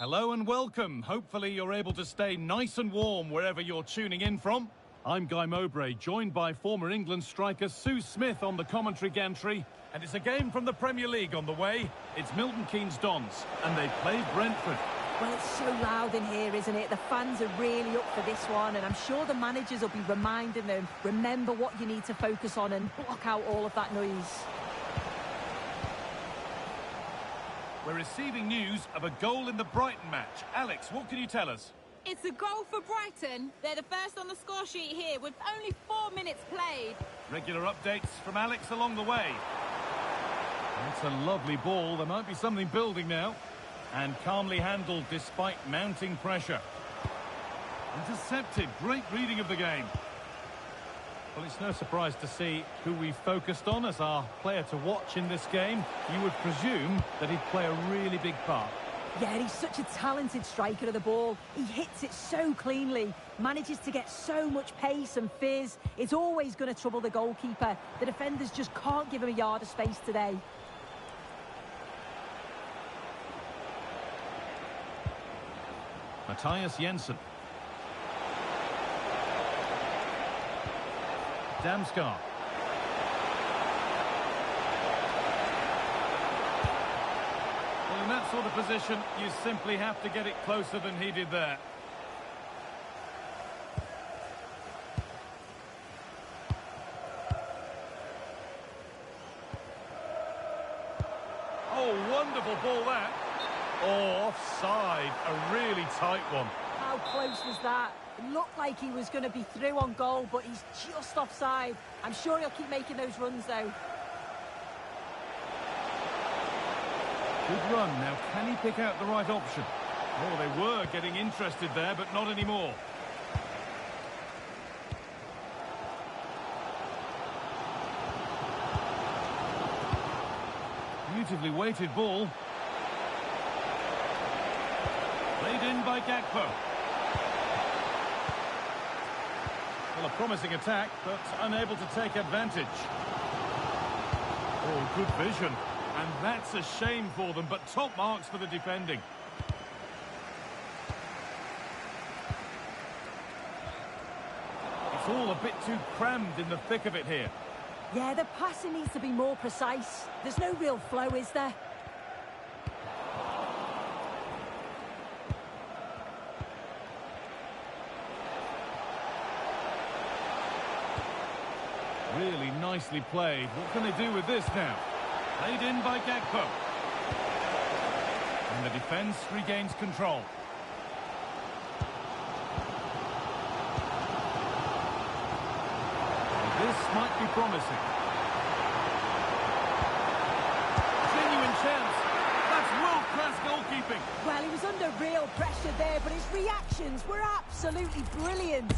Hello and welcome. Hopefully you're able to stay nice and warm wherever you're tuning in from. I'm Guy Mowbray, joined by former England striker Sue Smith on the commentary gantry. And it's a game from the Premier League on the way. It's Milton Keynes Dons, and they play Brentford. Well, it's so loud in here, isn't it? The fans are really up for this one, and I'm sure the managers will be reminding them, remember what you need to focus on and block out all of that noise. We're receiving news of a goal in the Brighton match. Alex, what can you tell us? It's a goal for Brighton. They're the first on the score sheet here with only 4 minutes played. Regular updates from Alex along the way. That's a lovely ball. There might be something building now. And calmly handled despite mounting pressure. Intercepted. Great reading of the game. Well, it's no surprise to see who we focused on as our player to watch in this game. You would presume that he'd play a really big part. Yeah, he's such a talented striker of the ball. He hits it so cleanly, manages to get so much pace and fizz. It's always going to trouble the goalkeeper. The defenders just can't give him a yard of space today. Matthias Jensen. Damskar. Well, in that sort of position, you simply have to get it closer than he did there. Oh, wonderful ball that. Oh, offside. A really tight one. How close was that? It looked like he was going to be through on goal, but he's just offside. I'm sure he'll keep making those runs, though. Good run. Now, can he pick out the right option? Oh, they were getting interested there, but not anymore. Beautifully weighted ball. Played in by Gakpo. Well, a promising attack, but unable to take advantage. Oh, good vision. And that's a shame for them, but top marks for the defending. It's all a bit too crammed in the thick of it here. Yeah, the passing needs to be more precise. There's no real flow, is there? Really nicely played. What can they do with this now? Played in by Gakpo. And the defence regains control. This might be promising. Genuine chance. That's world-class goalkeeping. Well, he was under real pressure there, but his reactions were absolutely brilliant.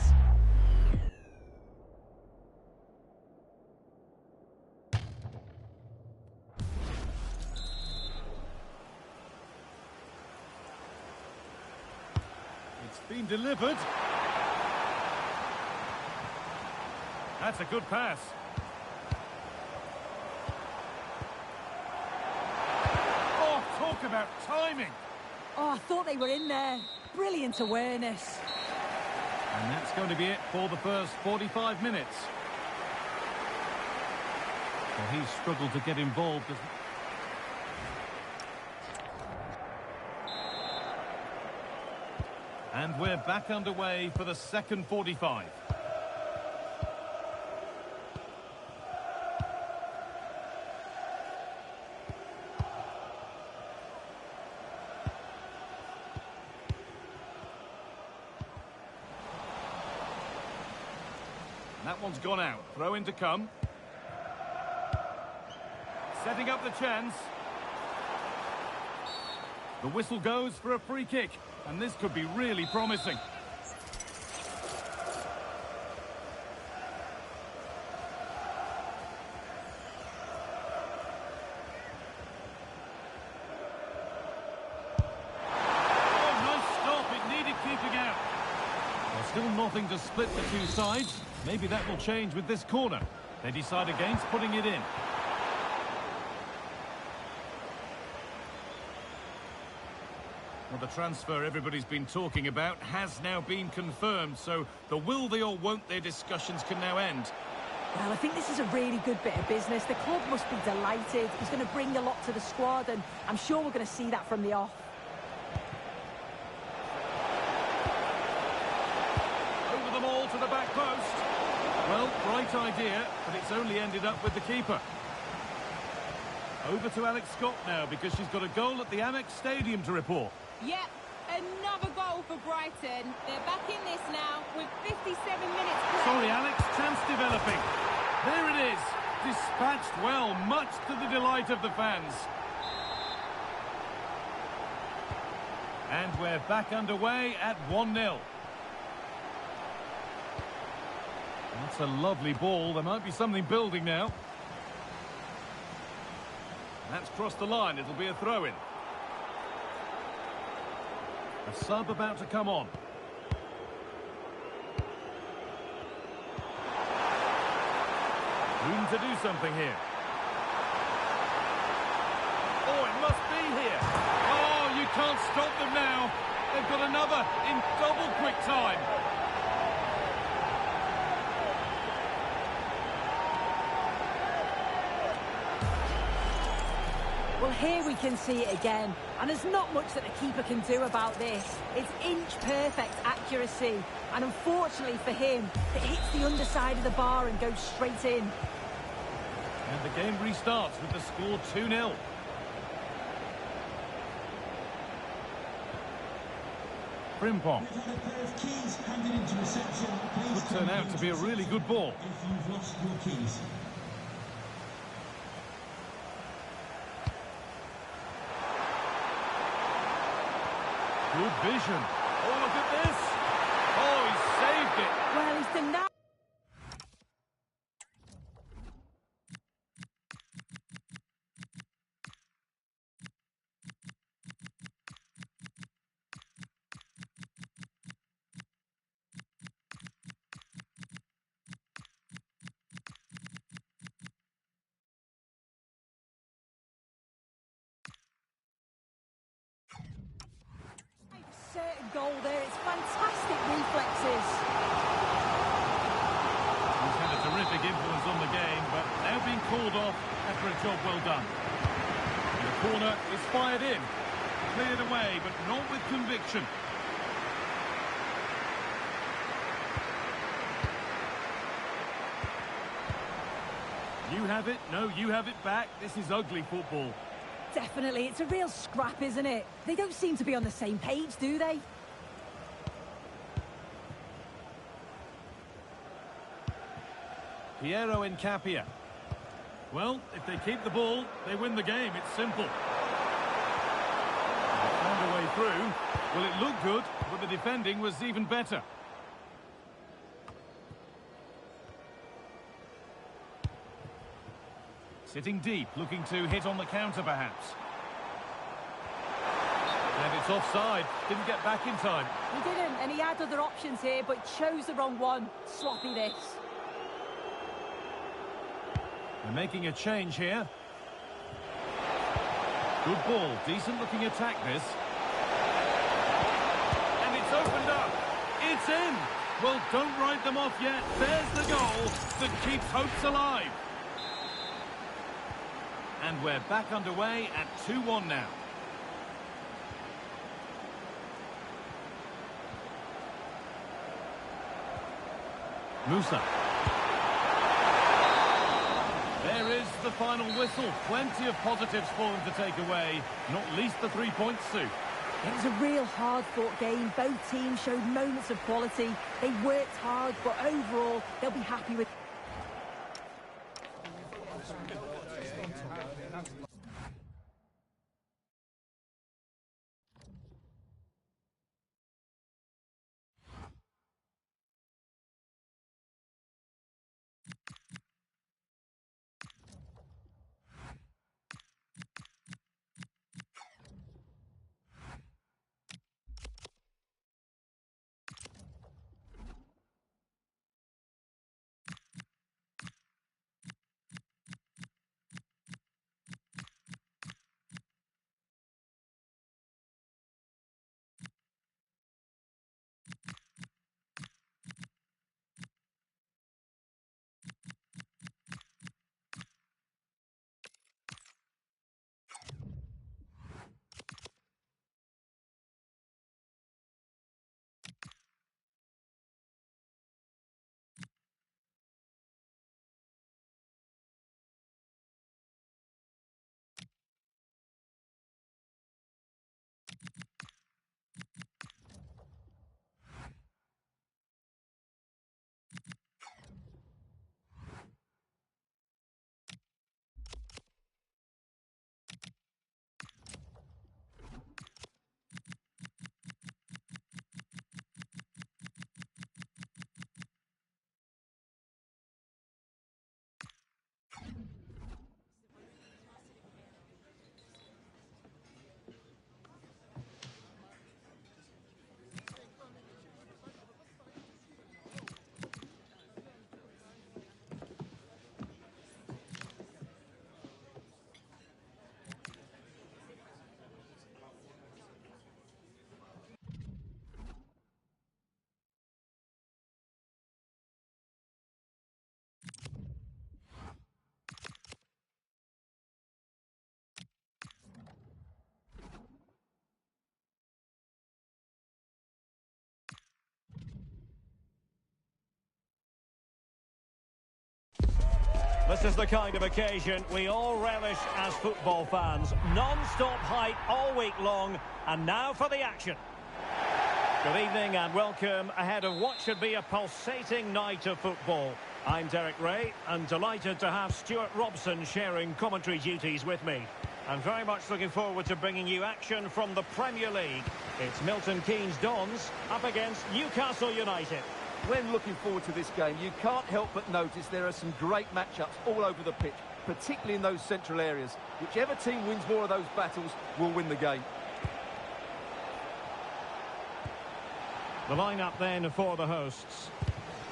It's been delivered. That's a good pass. Oh, talk about timing. Oh, I thought they were in there. Brilliant awareness. And that's going to be it for the first 45 minutes. Well, he's struggled to get involved. And we're back underway for the second 45. That one's gone out. Throw in to come. Setting up the chance. The whistle goes for a free kick. And this could be really promising. Oh, nice stop. It needed keeping out. Well, still nothing to split the two sides. Maybe that will change with this corner. They decide against putting it in. Well, the transfer everybody's been talking about has now been confirmed, so the will they or won't they discussions can now end. Well, I think this is a really good bit of business. The club must be delighted. He's going to bring a lot to the squad, and I'm sure we're going to see that from the off. Over them all to the back post. Well, right idea, but it's only ended up with the keeper. Over to Alex Scott now, because she's got a goal at the Amex Stadium to report. Yep, another goal for Brighton. They're back in this now with 57 minutes played. Sorry, Alex, chance developing. There it is. Dispatched well, much to the delight of the fans. And we're back underway at 1-0. That's a lovely ball. There might be something building now. That's crossed the line. It'll be a throw-in. A sub about to come on. Room to do something here. Oh, it must be here. Oh, you can't stop them now. They've got another in double quick time. Well, here we can see it again, and there's not much that the keeper can do about this. It's inch-perfect accuracy, and unfortunately for him, it hits the underside of the bar and goes straight in. And the game restarts with the score 2-0. Frimpong. We've had a pair of keys handed into reception. Please Could turn out to be a really good ball. if you've lost your keys. Good vision. Oh, look at this. Oh, he saved it. Well, he's denied. Certain goal there. It's fantastic reflexes. He's had a terrific influence on the game, but now being called off after a job well done. And the corner is fired in. Cleared away, but not with conviction. You have it. No, you have it back. This is ugly football. Definitely. It's a real scrap, isn't it? They don't seem to be on the same page, do they? Piero Incapia. Well, if they keep the ball, they win the game. It's simple. They found a way through. Well, it looked good, but the defending was even better. Sitting deep, looking to hit on the counter, perhaps. And it's offside. Didn't get back in time. He didn't, and he had other options here, but chose the wrong one. Sloppy this. They're making a change here. Good ball. Decent-looking attack, this. And it's opened up. It's in. Well, don't write them off yet. There's the goal that keeps hopes alive. And we're back underway at 2-1 now. Musa. There is the final whistle. Plenty of positives for them to take away, not least the 3 points, Sue. It was a real hard-fought game. Both teams showed moments of quality. They worked hard, but overall, they'll be happy with... This is the kind of occasion we all relish as football fans. Non-stop hype all week long, and now for the action. Good evening and welcome ahead of what should be a pulsating night of football. I'm Derek Ray, and delighted to have Stuart Robson sharing commentary duties with me. I'm very much looking forward to bringing you action from the Premier League. It's Milton Keynes Dons up against Newcastle United. When looking forward to this game, you can't help but notice there are some great matchups all over the pitch, particularly in those central areas. Whichever team wins more of those battles will win the game. The lineup then for the hosts.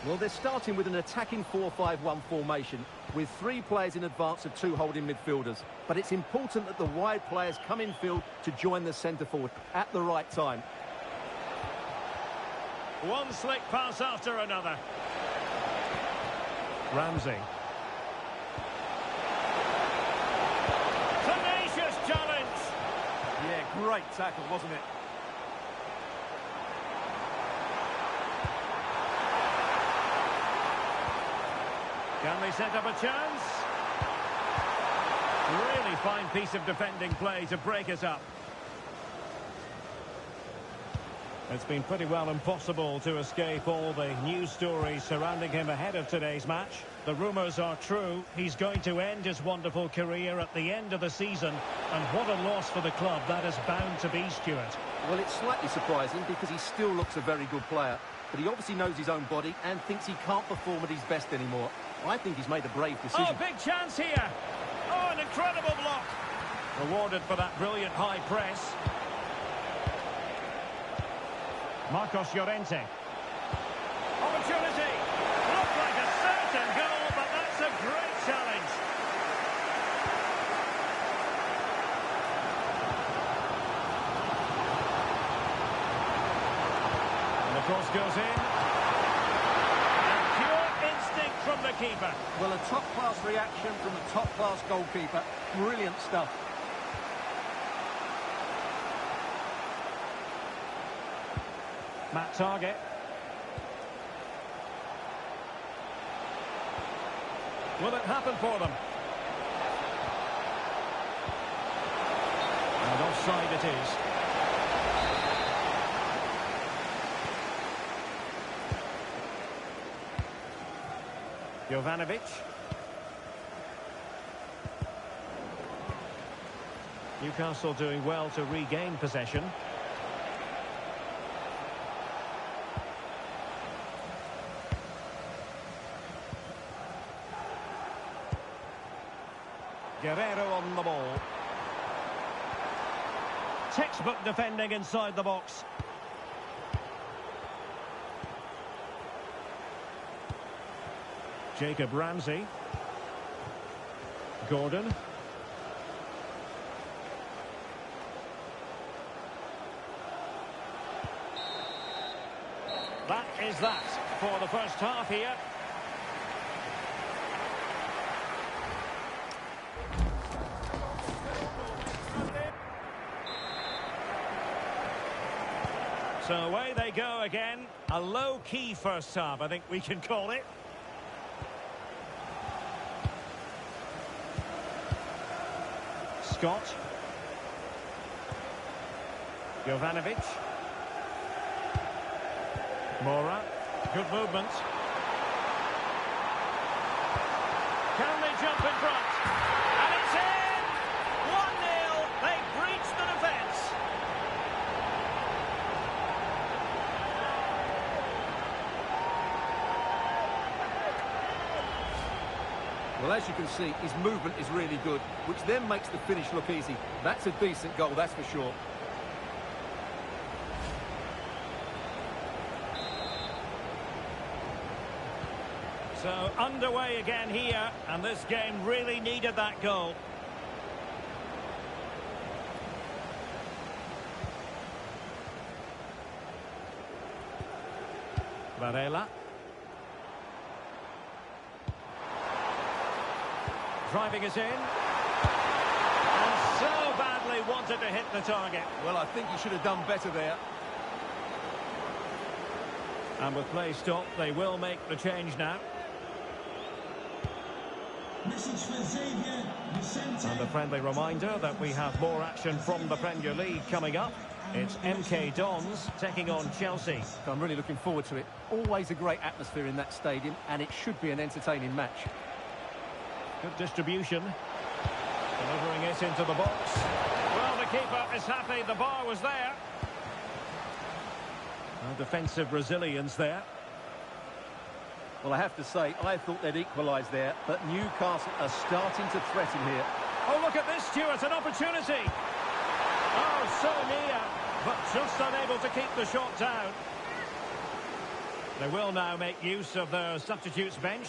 Well, they're starting with an attacking 4-5-1 formation with 3 players in advance of 2 holding midfielders. But it's important that the wide players come in field to join the centre forward at the right time. One slick pass after another. Ramsey. Tenacious challenge. Yeah, great tackle, wasn't it? Can they set up a chance? Really fine piece of defending play to break us up. It's been pretty well impossible to escape all the news stories surrounding him ahead of today's match. The rumours are true. He's going to end his wonderful career at the end of the season. And what a loss for the club that is bound to be, Stuart. Well, it's slightly surprising because he still looks a very good player. But he obviously knows his own body and thinks he can't perform at his best anymore. I think he's made a brave decision. Oh, big chance here. Oh, an incredible block. Rewarded for that brilliant high press. Marcos Llorente. Opportunity. Looked like a certain goal, but that's a great challenge. And the cross goes in. And pure instinct from the keeper. Well, a top-class reaction from a top-class goalkeeper. Brilliant stuff. Matt Target. Will it happen for them? And offside it is. Jovanovic. Newcastle doing well to regain possession. Guerrero on the ball. Textbook defending inside the box. Jacob Ramsey. Gordon. That is that for the first half here. So away they go again. A low-key first half, I think we can call it. Scott. Jovanovic. Mora. Good movement. Can they jump in front? And it's in! 1-0. They breach the defence. Well, as you can see, his movement is really good, which then makes the finish look easy. That's a decent goal, that's for sure. So underway again here, and this game really needed that goal. Varela. Driving us in. And so badly wanted to hit the target. Well, I think he should have done better there. And with play stopped, they will make the change now. Message for Xavier Vicente. And a friendly reminder that we have more action from the Premier League coming up. It's MK Dons taking on Chelsea. I'm really looking forward to it. Always a great atmosphere in that stadium, and it should be an entertaining match. Good distribution. Delivering it into the box. Well, the keeper is happy. The bar was there. Defensive resilience there. Well, I have to say, I thought they'd equalise there, but Newcastle are starting to threaten here. Oh, look at this, Stuart, an opportunity. Oh, so near, but just unable to keep the shot down. They will now make use of their substitutes bench.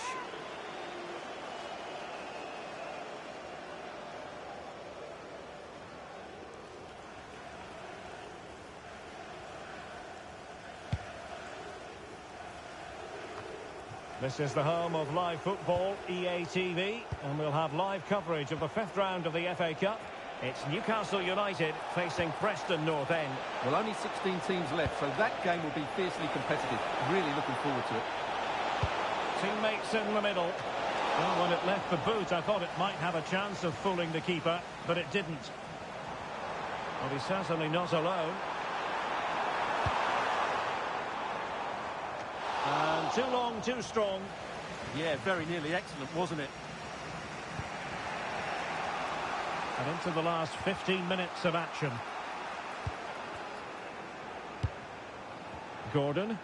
This is the home of live football, EA TV, and we'll have live coverage of the 5th round of the FA Cup. It's Newcastle United facing Preston North End. Well, only 16 teams left, so that game will be fiercely competitive. Really looking forward to it. Teammates in the middle. Well, when it left the boot, I thought it might have a chance of fooling the keeper, but it didn't. Well, he's certainly not alone. And too long, too strong. Yeah, very nearly excellent, wasn't it? And into the last 15 minutes of action. Gordon.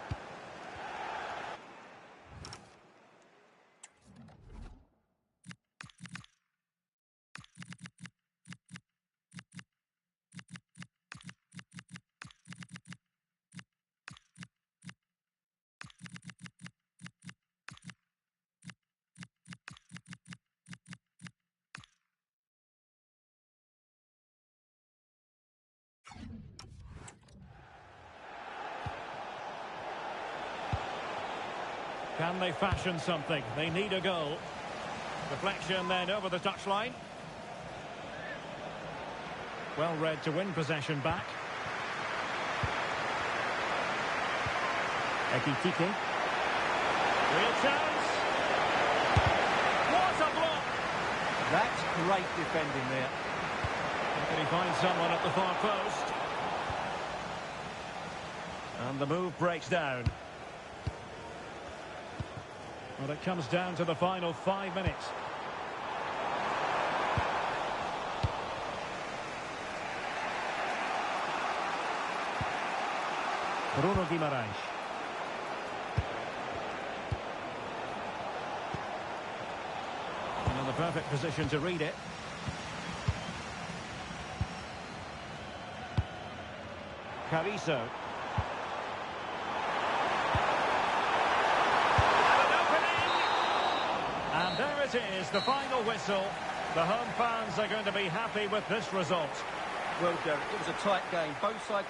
Can they fashion something? They need a goal. Deflection then over the touchline. Well read to win possession back. Ekitike. Real chance. What a block! That's great defending there. Can he find someone at the far post? And the move breaks down. Well, it comes down to the final 5 minutes. Bruno Guimaraes. And in the perfect position to read it. Carrizo. And there it is, the final whistle. The home fans are going to be happy with this result. Well, Derek, it was a tight game. Both sides...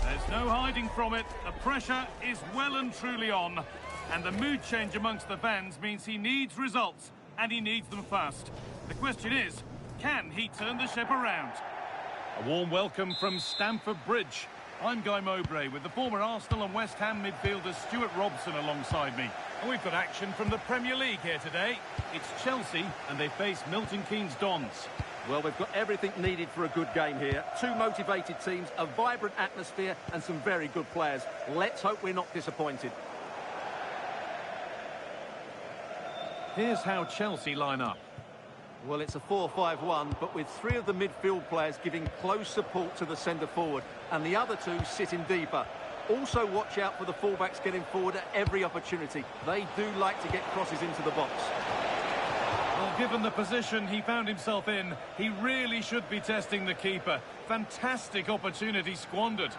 There's no hiding from it. The pressure is well and truly on. And the mood change amongst the fans means he needs results, and he needs them fast. The question is, can he turn the ship around? A warm welcome from Stamford Bridge. I'm Guy Mowbray with the former Arsenal and West Ham midfielder Stuart Robson alongside me. And we've got action from the Premier League here today. It's Chelsea and they face Milton Keynes Dons. Well, we've got everything needed for a good game here. Two motivated teams, a vibrant atmosphere and some very good players. Let's hope we're not disappointed. Here's how Chelsea line up. Well, it's a 4-5-1, but with three of the midfield players giving close support to the centre-forward, and the other two sitting deeper. Also watch out for the fullbacks getting forward at every opportunity. They do like to get crosses into the box. Well, given the position he found himself in, he really should be testing the keeper. Fantastic opportunity squandered.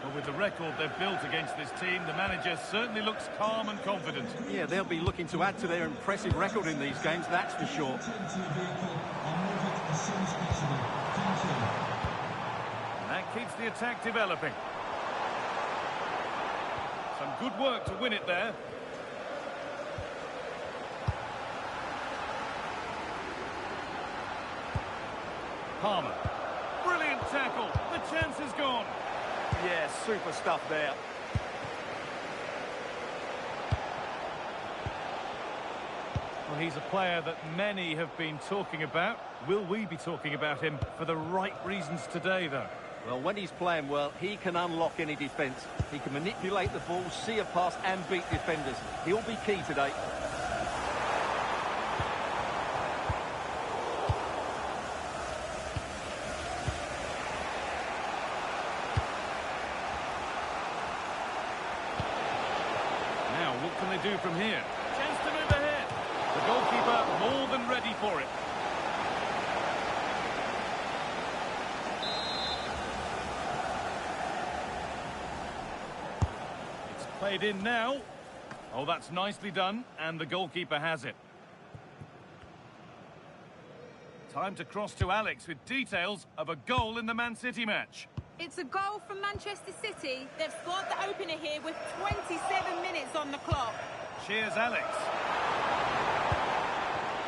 Well, with the record they've built against this team, the manager certainly looks calm and confident. Yeah, they'll be looking to add to their impressive record in these games, that's for sure. And that keeps the attack developing. Some good work to win it there. Palmer. Brilliant tackle. The chance is gone. Yeah, super stuff there. Well, he's a player that many have been talking about. Will we be talking about him for the right reasons today, though? Well, when he's playing well, he can unlock any defence. He can manipulate the ball, see a pass and beat defenders. He'll be key today. What can they do from here? Chance to move ahead. The goalkeeper more than ready for it. It's played in now. Oh, that's nicely done, and the goalkeeper has it. Time to cross to Alex with details of a goal in the Man City match. It's a goal from Manchester City. They've scored the opener here with 27 minutes on the clock. Cheers, Alex.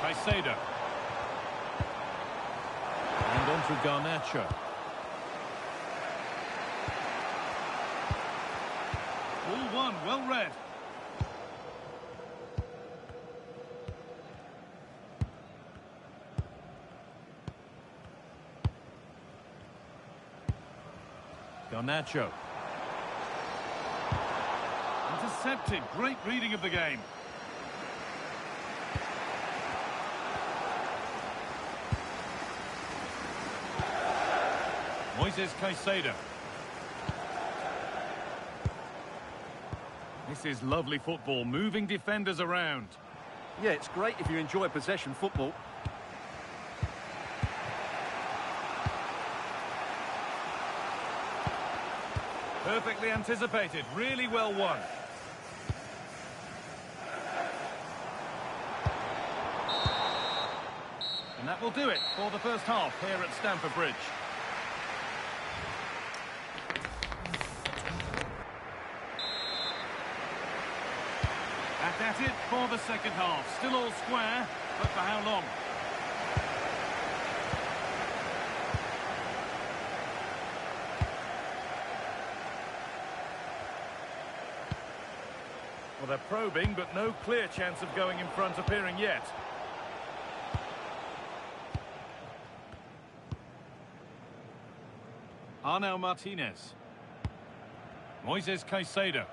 Caicedo. And on to Garnacho. All one, well read. Garnacho. Intercepted. Great reading of the game. Moises Caicedo. This is lovely football, moving defenders around. Yeah, it's great if you enjoy possession football. Perfectly anticipated, really well won. And that will do it for the first half here at Stamford Bridge. Back at it for the second half. Still all square, but for how long? Well, they're probing, but no clear chance of going in front appearing yet. Arnau Martinez. Moises Caicedo.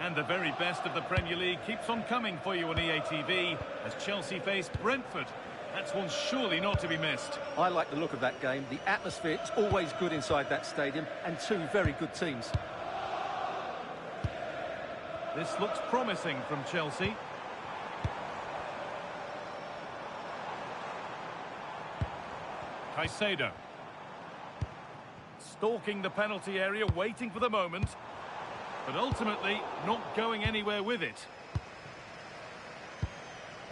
And the very best of the Premier League keeps on coming for you on EA TV as Chelsea face Brentford. That's one surely not to be missed. I like the look of that game. The atmosphere is always good inside that stadium, and two very good teams. This looks promising from Chelsea. Caicedo. Stalking the penalty area, waiting for the moment. But ultimately, not going anywhere with it.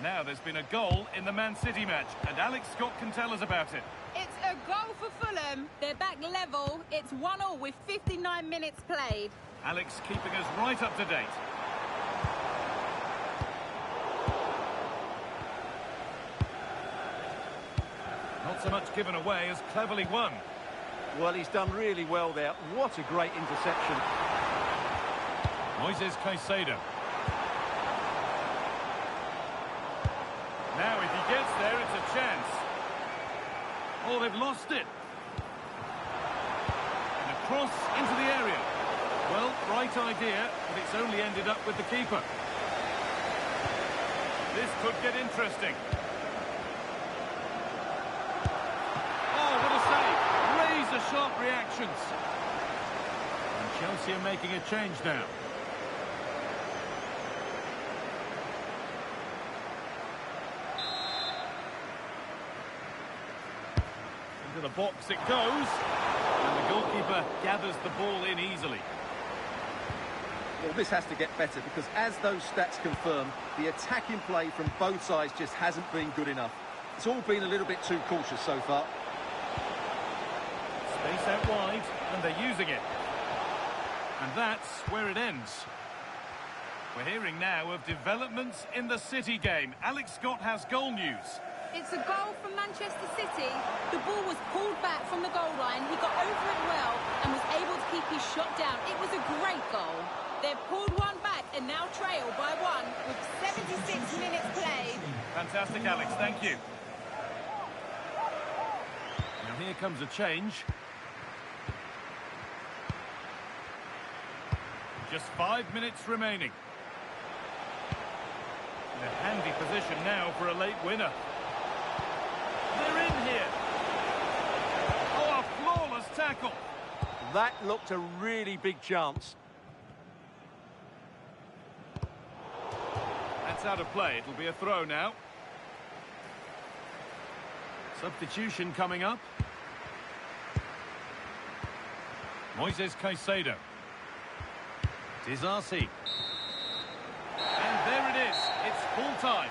Now there's been a goal in the Man City match, and Alex Scott can tell us about it. It's a goal for Fulham. They're back level. It's 1-1 with 59 minutes played. Alex keeping us right up to date. Not so much given away as cleverly won. Well, he's done really well there. What a great interception. Moises Caicedo. Now, if he gets there, it's a chance. Oh, they've lost it. And a cross into the area. Well, right idea, but it's only ended up with the keeper. This could get interesting. Oh, what a save. Razor-sharp reactions. And Chelsea are making a change now. Into the box it goes. And the goalkeeper gathers the ball in easily. Well, this has to get better because as those stats confirm, the attacking play from both sides just hasn't been good enough. It's all been a little bit too cautious so far. Space out wide, and they're using it. And that's where it ends. We're hearing now of developments in the City game. Alex Scott has goal news. It's a goal from Manchester City. The ball was pulled back from the goal line. He got over it well and was able to keep his shot down. It was a great goal. They've pulled one back and now trail by one with 76 minutes played. Fantastic, Alex. Thank you. Now here comes a change. Just 5 minutes remaining. In a handy position now for a late winner. They're in here. Oh, a flawless tackle. That looked a really big chance. That's out of play. It'll be a throw now. Substitution coming up. Moises Caicedo. Disarcy. And there it is. It's full time.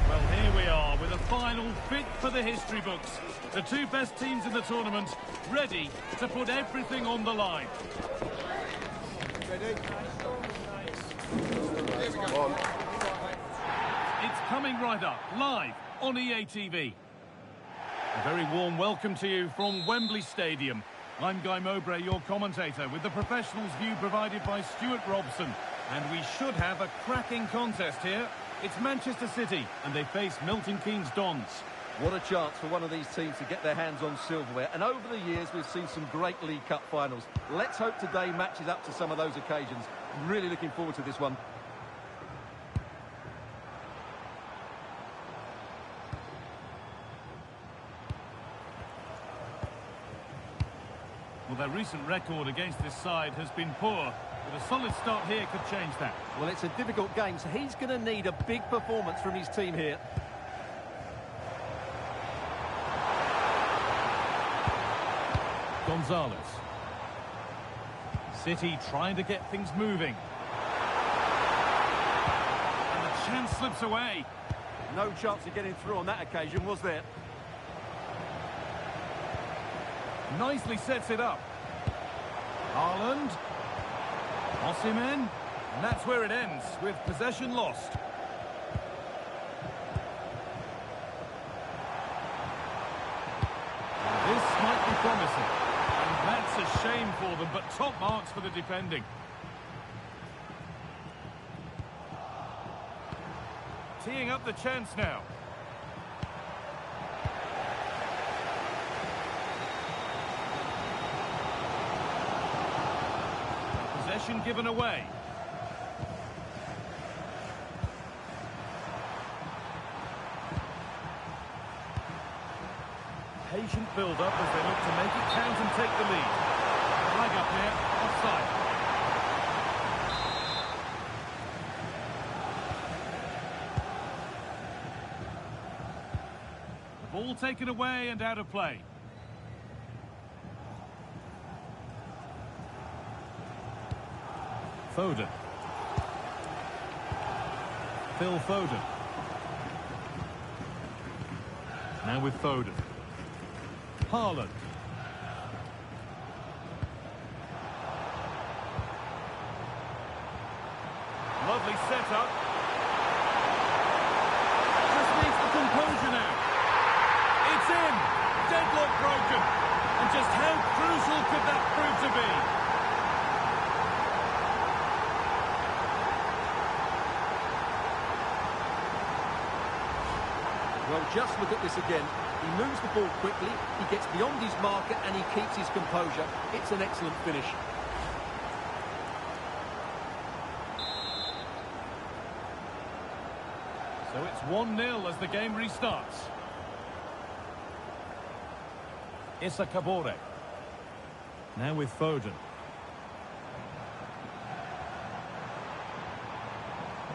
Well, here we are with a final fit for for the history books. The two best teams in the tournament, ready to put everything on the line. Ready? It's coming right up, live on EA TV. A very warm welcome to you from Wembley Stadium. I'm Guy Mowbray, your commentator, with the professionals' view provided by Stuart Robson. And we should have a cracking contest here. It's Manchester City, and they face Milton Keynes Dons. What a chance for one of these teams to get their hands on silverware. And over the years, we've seen some great League Cup finals. Let's hope today matches up to some of those occasions. Really looking forward to this one. Well, their recent record against this side has been poor, but a solid start here could change that. Well, it's a difficult game, so he's going to need a big performance from his team here. Gonzalez. City trying to get things moving. And the chance slips away. No chance of getting through on that occasion, was there? Nicely sets it up. Haaland. Osimhen. And that's where it ends, with possession lost. This might be promising. And that's a shame for them, but top marks for the defending. Teeing up the chance now. Possession given away. Patient build-up as they look to make it count and take the lead. Flag up here, offside. The ball taken away and out of play. Foden. Phil Foden. Now with Foden. Haaland. Lovely setup. Just needs the composure now. It's in. Deadlock broken. And just how crucial could that prove to be? Well, just look at this again. He moves the ball quickly, he gets beyond his marker and he keeps his composure. It's an excellent finish. So it's 1-0 as the game restarts. Issa Kabore. Now with Foden.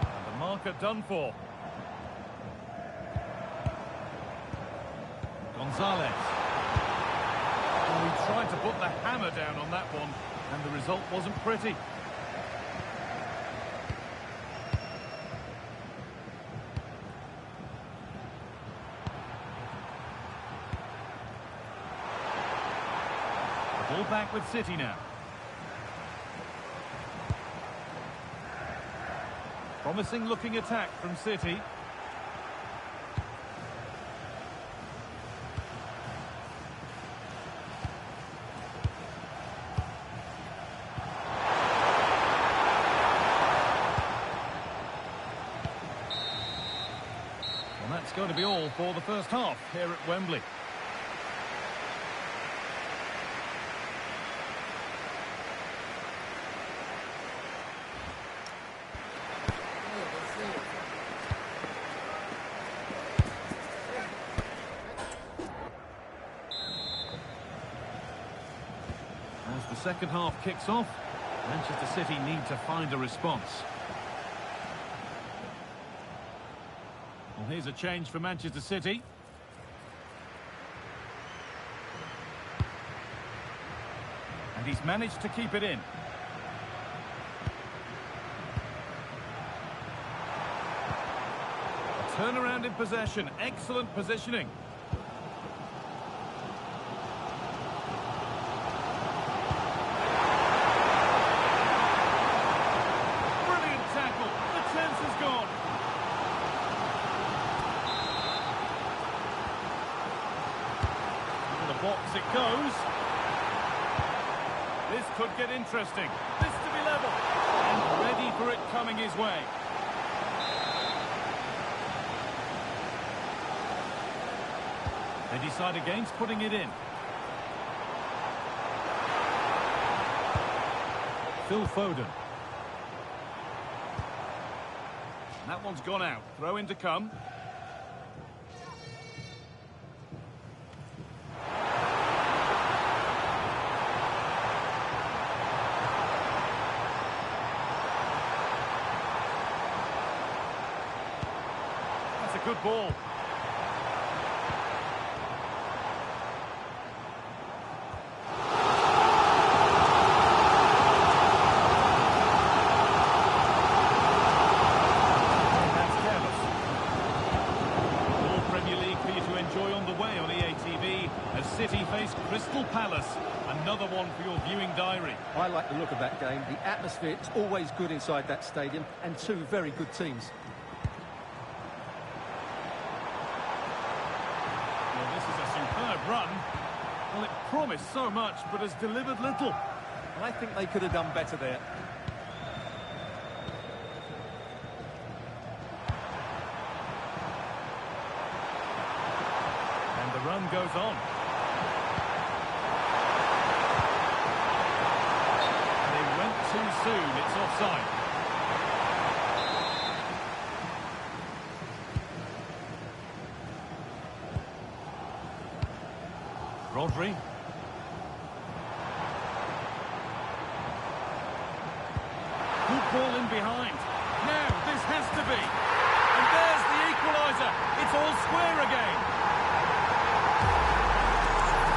And the marker done for. Gonzalez. And we tried to put the hammer down on that one, and the result wasn't pretty. The ball back with City now. Promising looking attack from City. That's going to be all for the first half here at Wembley. As the second half kicks off, Manchester City need to find a response. Well, here's a change for Manchester City. And he's managed to keep it in. A turnaround in possession. Excellent positioning. box it goes. This could get interesting. This to be level. And ready for it coming his way. They decide against putting it in. Phil Foden. And that one's gone out. Throw in to come. That's a good ball. City face Crystal Palace. Another one for your viewing diary. I like the look of that game. The atmosphere is always good inside that stadium, and two very good teams. Well, this is a superb run. Well, it promised so much, but has delivered little. I think they could have done better there. And the run goes on. Too soon, it's offside. Rodri. Good ball in behind. Now, this has to be. And there's the equaliser. It's all square again.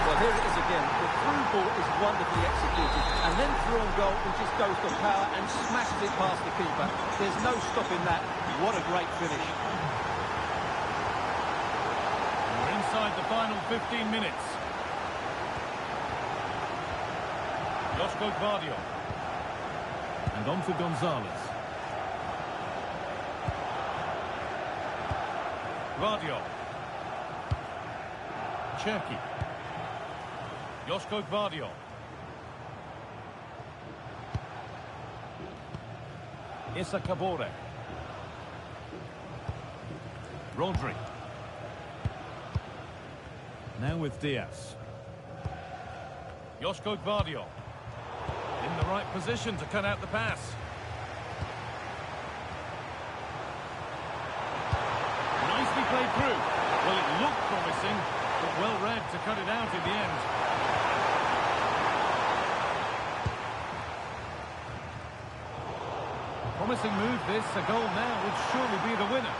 Well, here it is again. The through ball is wonderfully executed. And then through on goal, he just goes for power and smashes it past the keeper. There's no stopping that. What a great finish. We're inside the final 15 minutes. Josko Gvardiol. And on for Gonzalez. Gvardiol. Cherki. Josko Gvardiol. Issa Kabore. Rodri. Now with Diaz. Josko Gvardiol. In the right position to cut out the pass. Nicely played through. Well, it looked promising, but well read to cut it out in the end. Promising move this. A goal now would surely be the winner.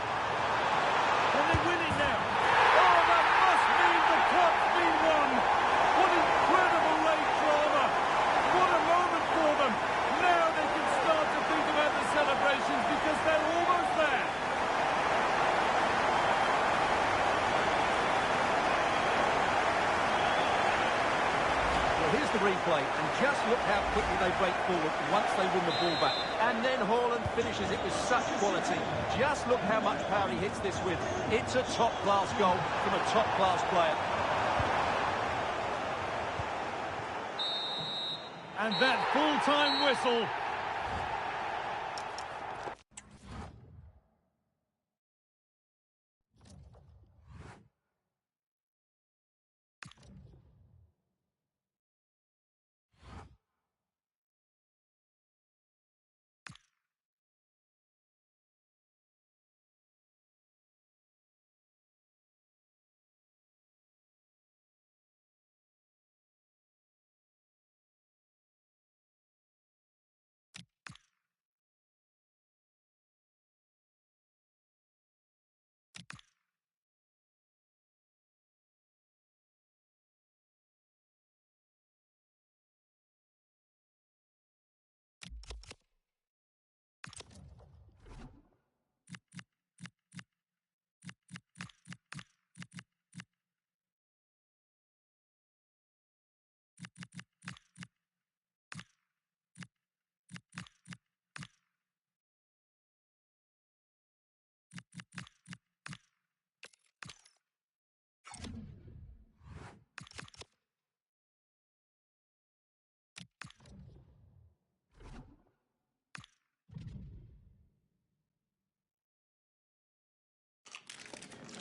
Can they win it now? Oh, that must mean the cup's been won. What incredible late drama. What a moment for them. Now they can start to think about the celebrations because they're almost there. Here's the replay, and just look how quickly they break forward once they win the ball back. And then Haaland finishes it with such quality. Just look how much power he hits this with. It's a top-class goal from a top-class player. And that full-time whistle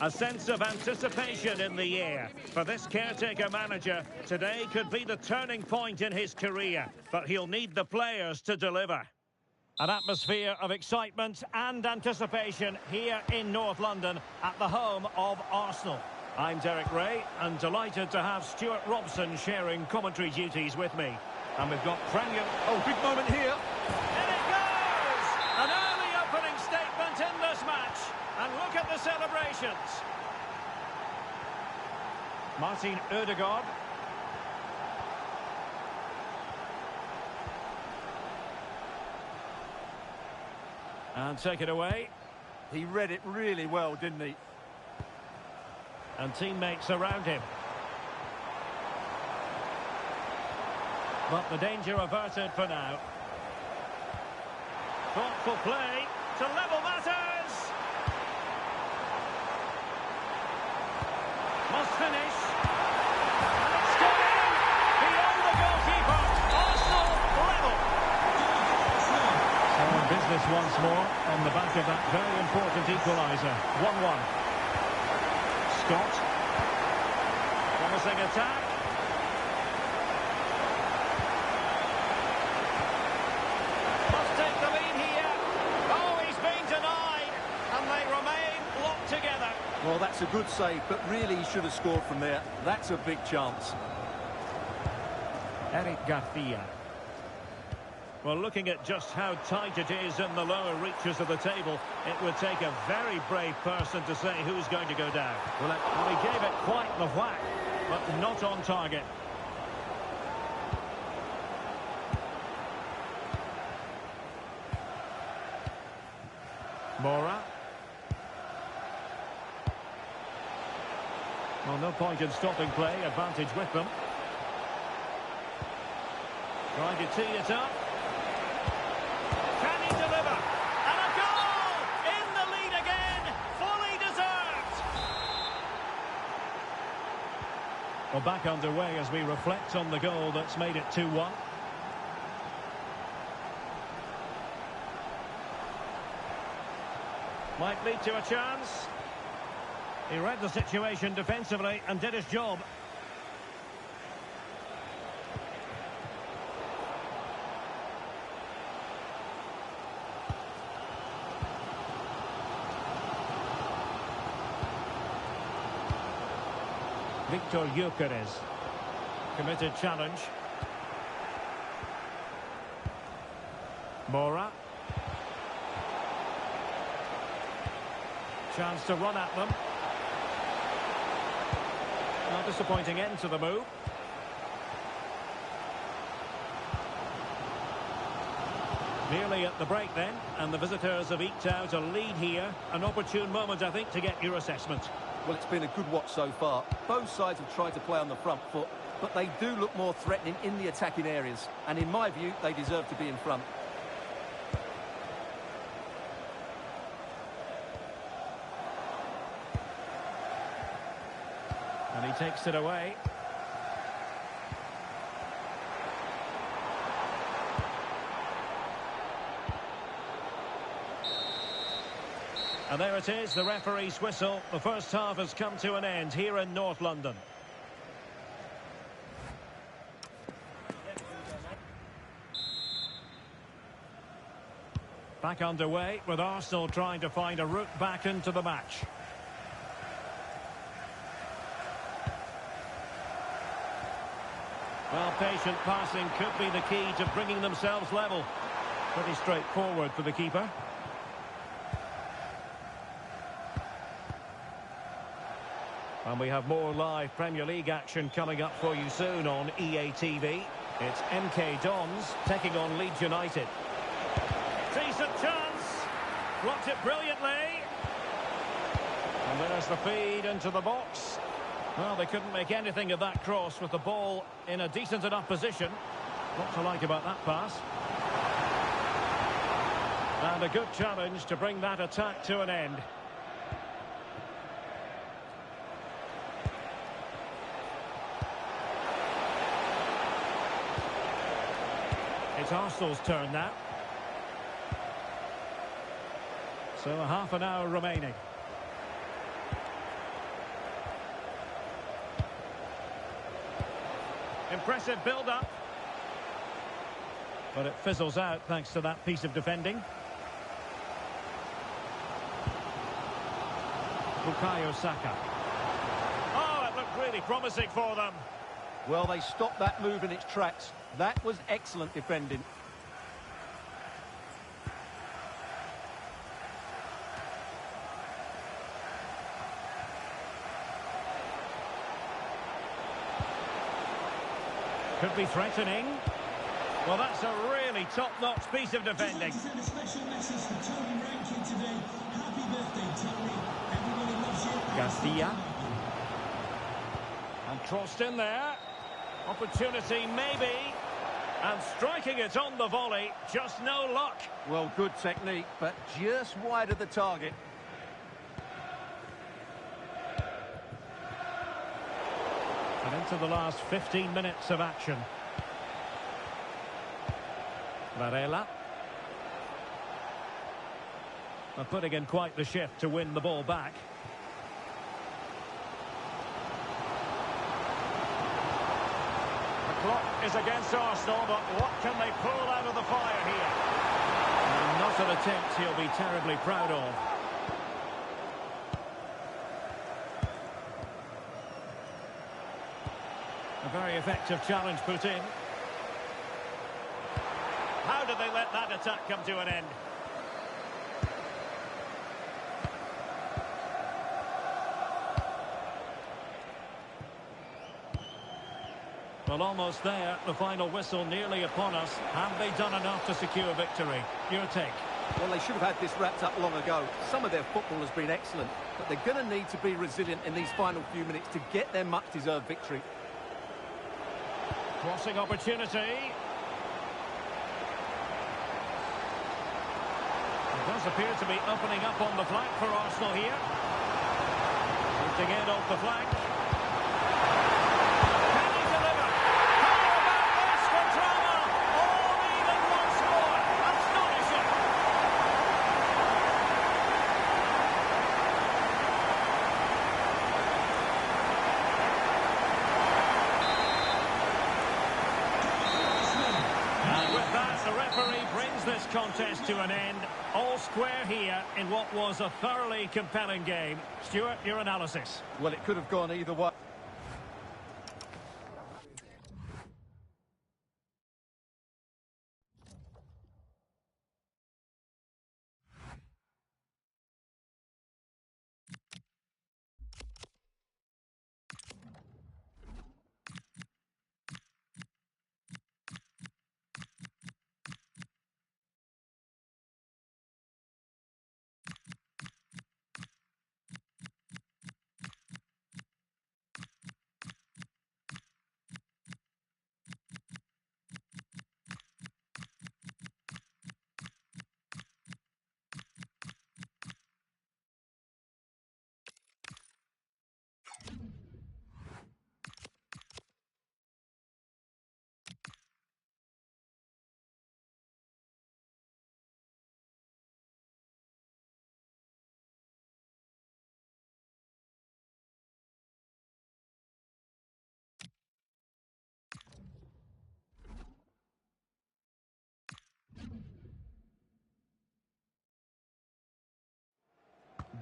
A sense of anticipation in the air. For this caretaker manager, today could be the turning point in his career, but he'll need the players to deliver. An atmosphere of excitement and anticipation here in North London at the home of Arsenal. I'm Derek Ray and delighted to have Stuart Robson sharing commentary duties with me. And we've got Premier... Oh, big moment here. In it goes! An early opening statement in this match. And look at the celebrations. Martin Ødegaard. And take it away. He read it really well, didn't he? And teammates around him. But the danger averted for now. Thoughtful play to level matters. Must finish. And it's going beyond the goalkeeper. Arsenal level. So in business once more on the back of that very important equaliser. 1-1. Scott. Promising attack. Must take the lead here. Oh, he's been denied. And they remain locked together. Well, that's a good save, but really he should have scored from there. That's a big chance. Eric Garcia. Well, looking at just how tight it is in the lower reaches of the table, it would take a very brave person to say who's going to go down. Well, he gave it quite the whack, but not on target. Mora. Well, no point in stopping play. Advantage with them. Trying to tee it up. Can he deliver? And a goal! In the lead again. Fully deserved. Well, back underway as we reflect on the goal that's made it 2-1. Might lead to a chance. He read the situation defensively and did his job. Victor Gyökeres. Committed challenge. Mora. Chance to run at them. A disappointing end to the move. Nearly at the break then, and the visitors have eked out a lead here. An opportune moment, I think, to get your assessment. Well, it's been a good watch so far. Both sides have tried to play on the front foot, but they do look more threatening in the attacking areas. And in my view, they deserve to be in front. And he takes it away. And there it is, the referee's whistle. The first half has come to an end here in North London. Back underway with Arsenal trying to find a route back into the match. Well, patient passing could be the key to bringing themselves level. Pretty straightforward for the keeper. And we have more live Premier League action coming up for you soon on EA TV. It's MK Dons taking on Leeds United. Decent chance. Blocked it brilliantly. And there's the feed into the box. Well, they couldn't make anything of that cross with the ball in a decent enough position. What to like about that pass. And a good challenge to bring that attack to an end. It's Arsenal's turn now. So a half an hour remaining. Impressive build-up. But it fizzles out thanks to that piece of defending. Bukayo Saka. Oh, it looked really promising for them. Well, they stopped that move in its tracks. That was excellent defending. Could be threatening. Well, that's a really top-notch piece of defending. Just like to send a special message to Tony Rankin today. Happy birthday, Tony. Everybody loves you. Garcia. And crossed in there. Opportunity, maybe. And striking it on the volley. Just no luck. Well, good technique, but just wide of the target. And into the last 15 minutes of action. Varela. They're putting in quite the shift to win the ball back. The clock is against Arsenal, but what can they pull out of the fire here? And not an attempt he'll be terribly proud of. A very effective challenge put in. How did they let that attack come to an end? Well, almost there. The final whistle nearly upon us. Have they done enough to secure victory? Your take? Well, they should have had this wrapped up long ago. Some of their football has been excellent, but they're going to need to be resilient in these final few minutes to get their much-deserved victory. Crossing opportunity. It does appear to be opening up on the flank for Arsenal here. Lifting in off the flank. Can he deliver? How about this for drama? All even once more. Astonishing. And with that, the referee brings this contest to an end. All square here in what was a thoroughly compelling game. Stuart, your analysis. Well, it could have gone either way.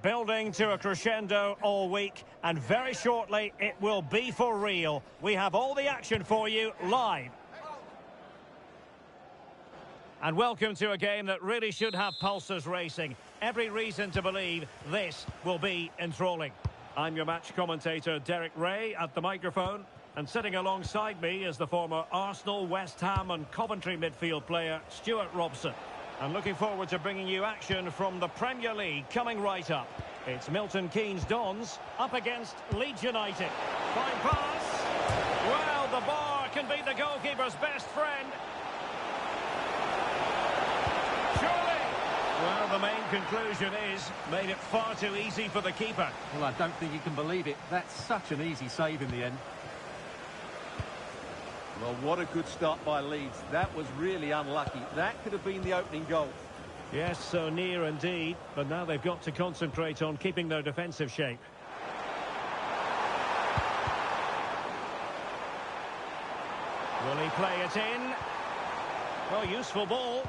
Building to a crescendo all week, and very shortly it will be for real. We have all the action for you live. And welcome to a game that really should have pulses racing. Every reason to believe this will be enthralling. I'm your match commentator, Derek Ray, at the microphone. And sitting alongside me is the former Arsenal, West Ham and Coventry midfield player, Stuart Robson. And looking forward to bringing you action from the Premier League coming right up. It's Milton Keynes Dons up against Leeds United. Fine pass. Well, the bar can be the goalkeeper's best friend. Surely. Well, the main conclusion is made it far too easy for the keeper. Well, I don't think you can believe it. That's such an easy save in the end. Well, what a good start by Leeds. That was really unlucky. That could have been the opening goal. Yes, so near indeed. But now they've got to concentrate on keeping their defensive shape. Will he play it in? Oh, useful ball.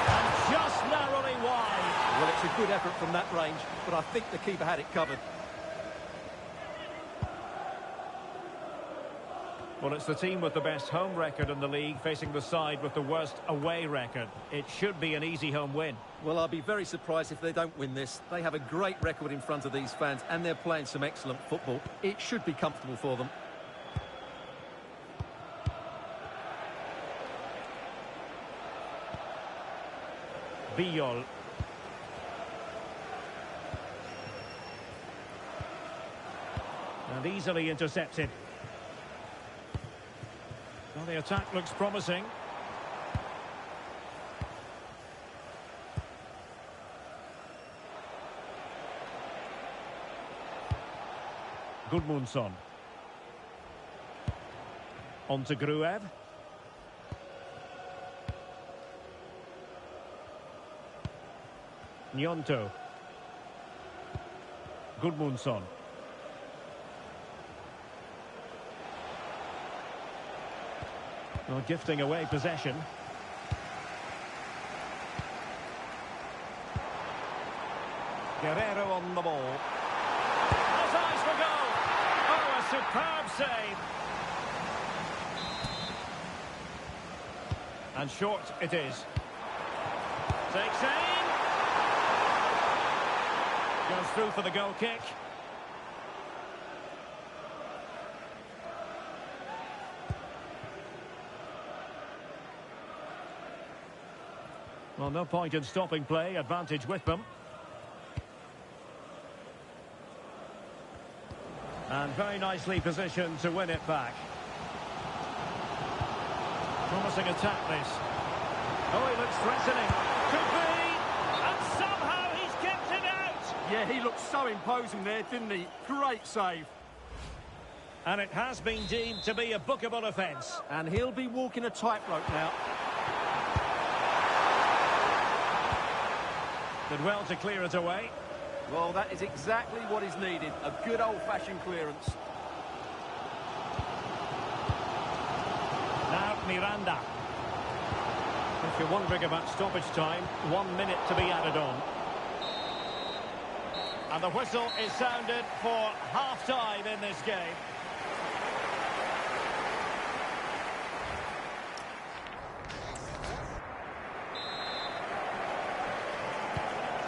And just narrowly wide. Well, it's a good effort from that range, but I think the keeper had it covered. Well, it's the team with the best home record in the league facing the side with the worst away record. It should be an easy home win. Well, I'll be very surprised if they don't win this. They have a great record in front of these fans, and they're playing some excellent football. It should be comfortable for them. Biol. And easily intercepted. Well, the attack looks promising. Gudmundsson. On to Gruev. Nyonto. Gudmundsson. Well, gifting away possession. Guerrero on the ball. Has eyes for goal. Oh, a superb save. And short it is. Takes aim. Goes through for the goal kick. Well, no point in stopping play. Advantage with them. And very nicely positioned to win it back. Promising attack this. Oh, he looks threatening. Could be. And somehow he's kept it out. Yeah, he looked so imposing there, didn't he? Great save. And it has been deemed to be a bookable offence. And he'll be walking a tightrope now. Did well to clear it away. Well, that is exactly what is needed. A good old-fashioned clearance. Now Miranda. If you're wondering about stoppage time, 1 minute to be added on. And the whistle is sounded for half-time in this game.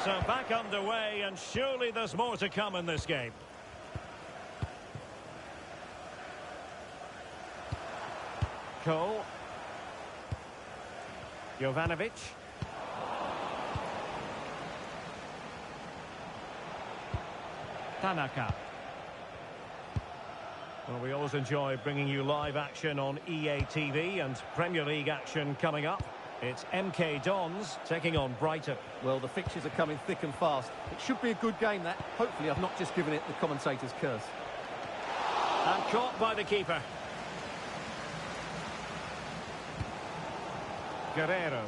So back underway, and surely there's more to come in this game. Cole. Jovanovic. Tanaka. Well, we always enjoy bringing you live action on EA TV and Premier League action coming up. It's MK Dons taking on Brighton. Well, the fixtures are coming thick and fast. It should be a good game, that. Hopefully I've not just given it the commentator's curse. And caught by the keeper. Guerrero.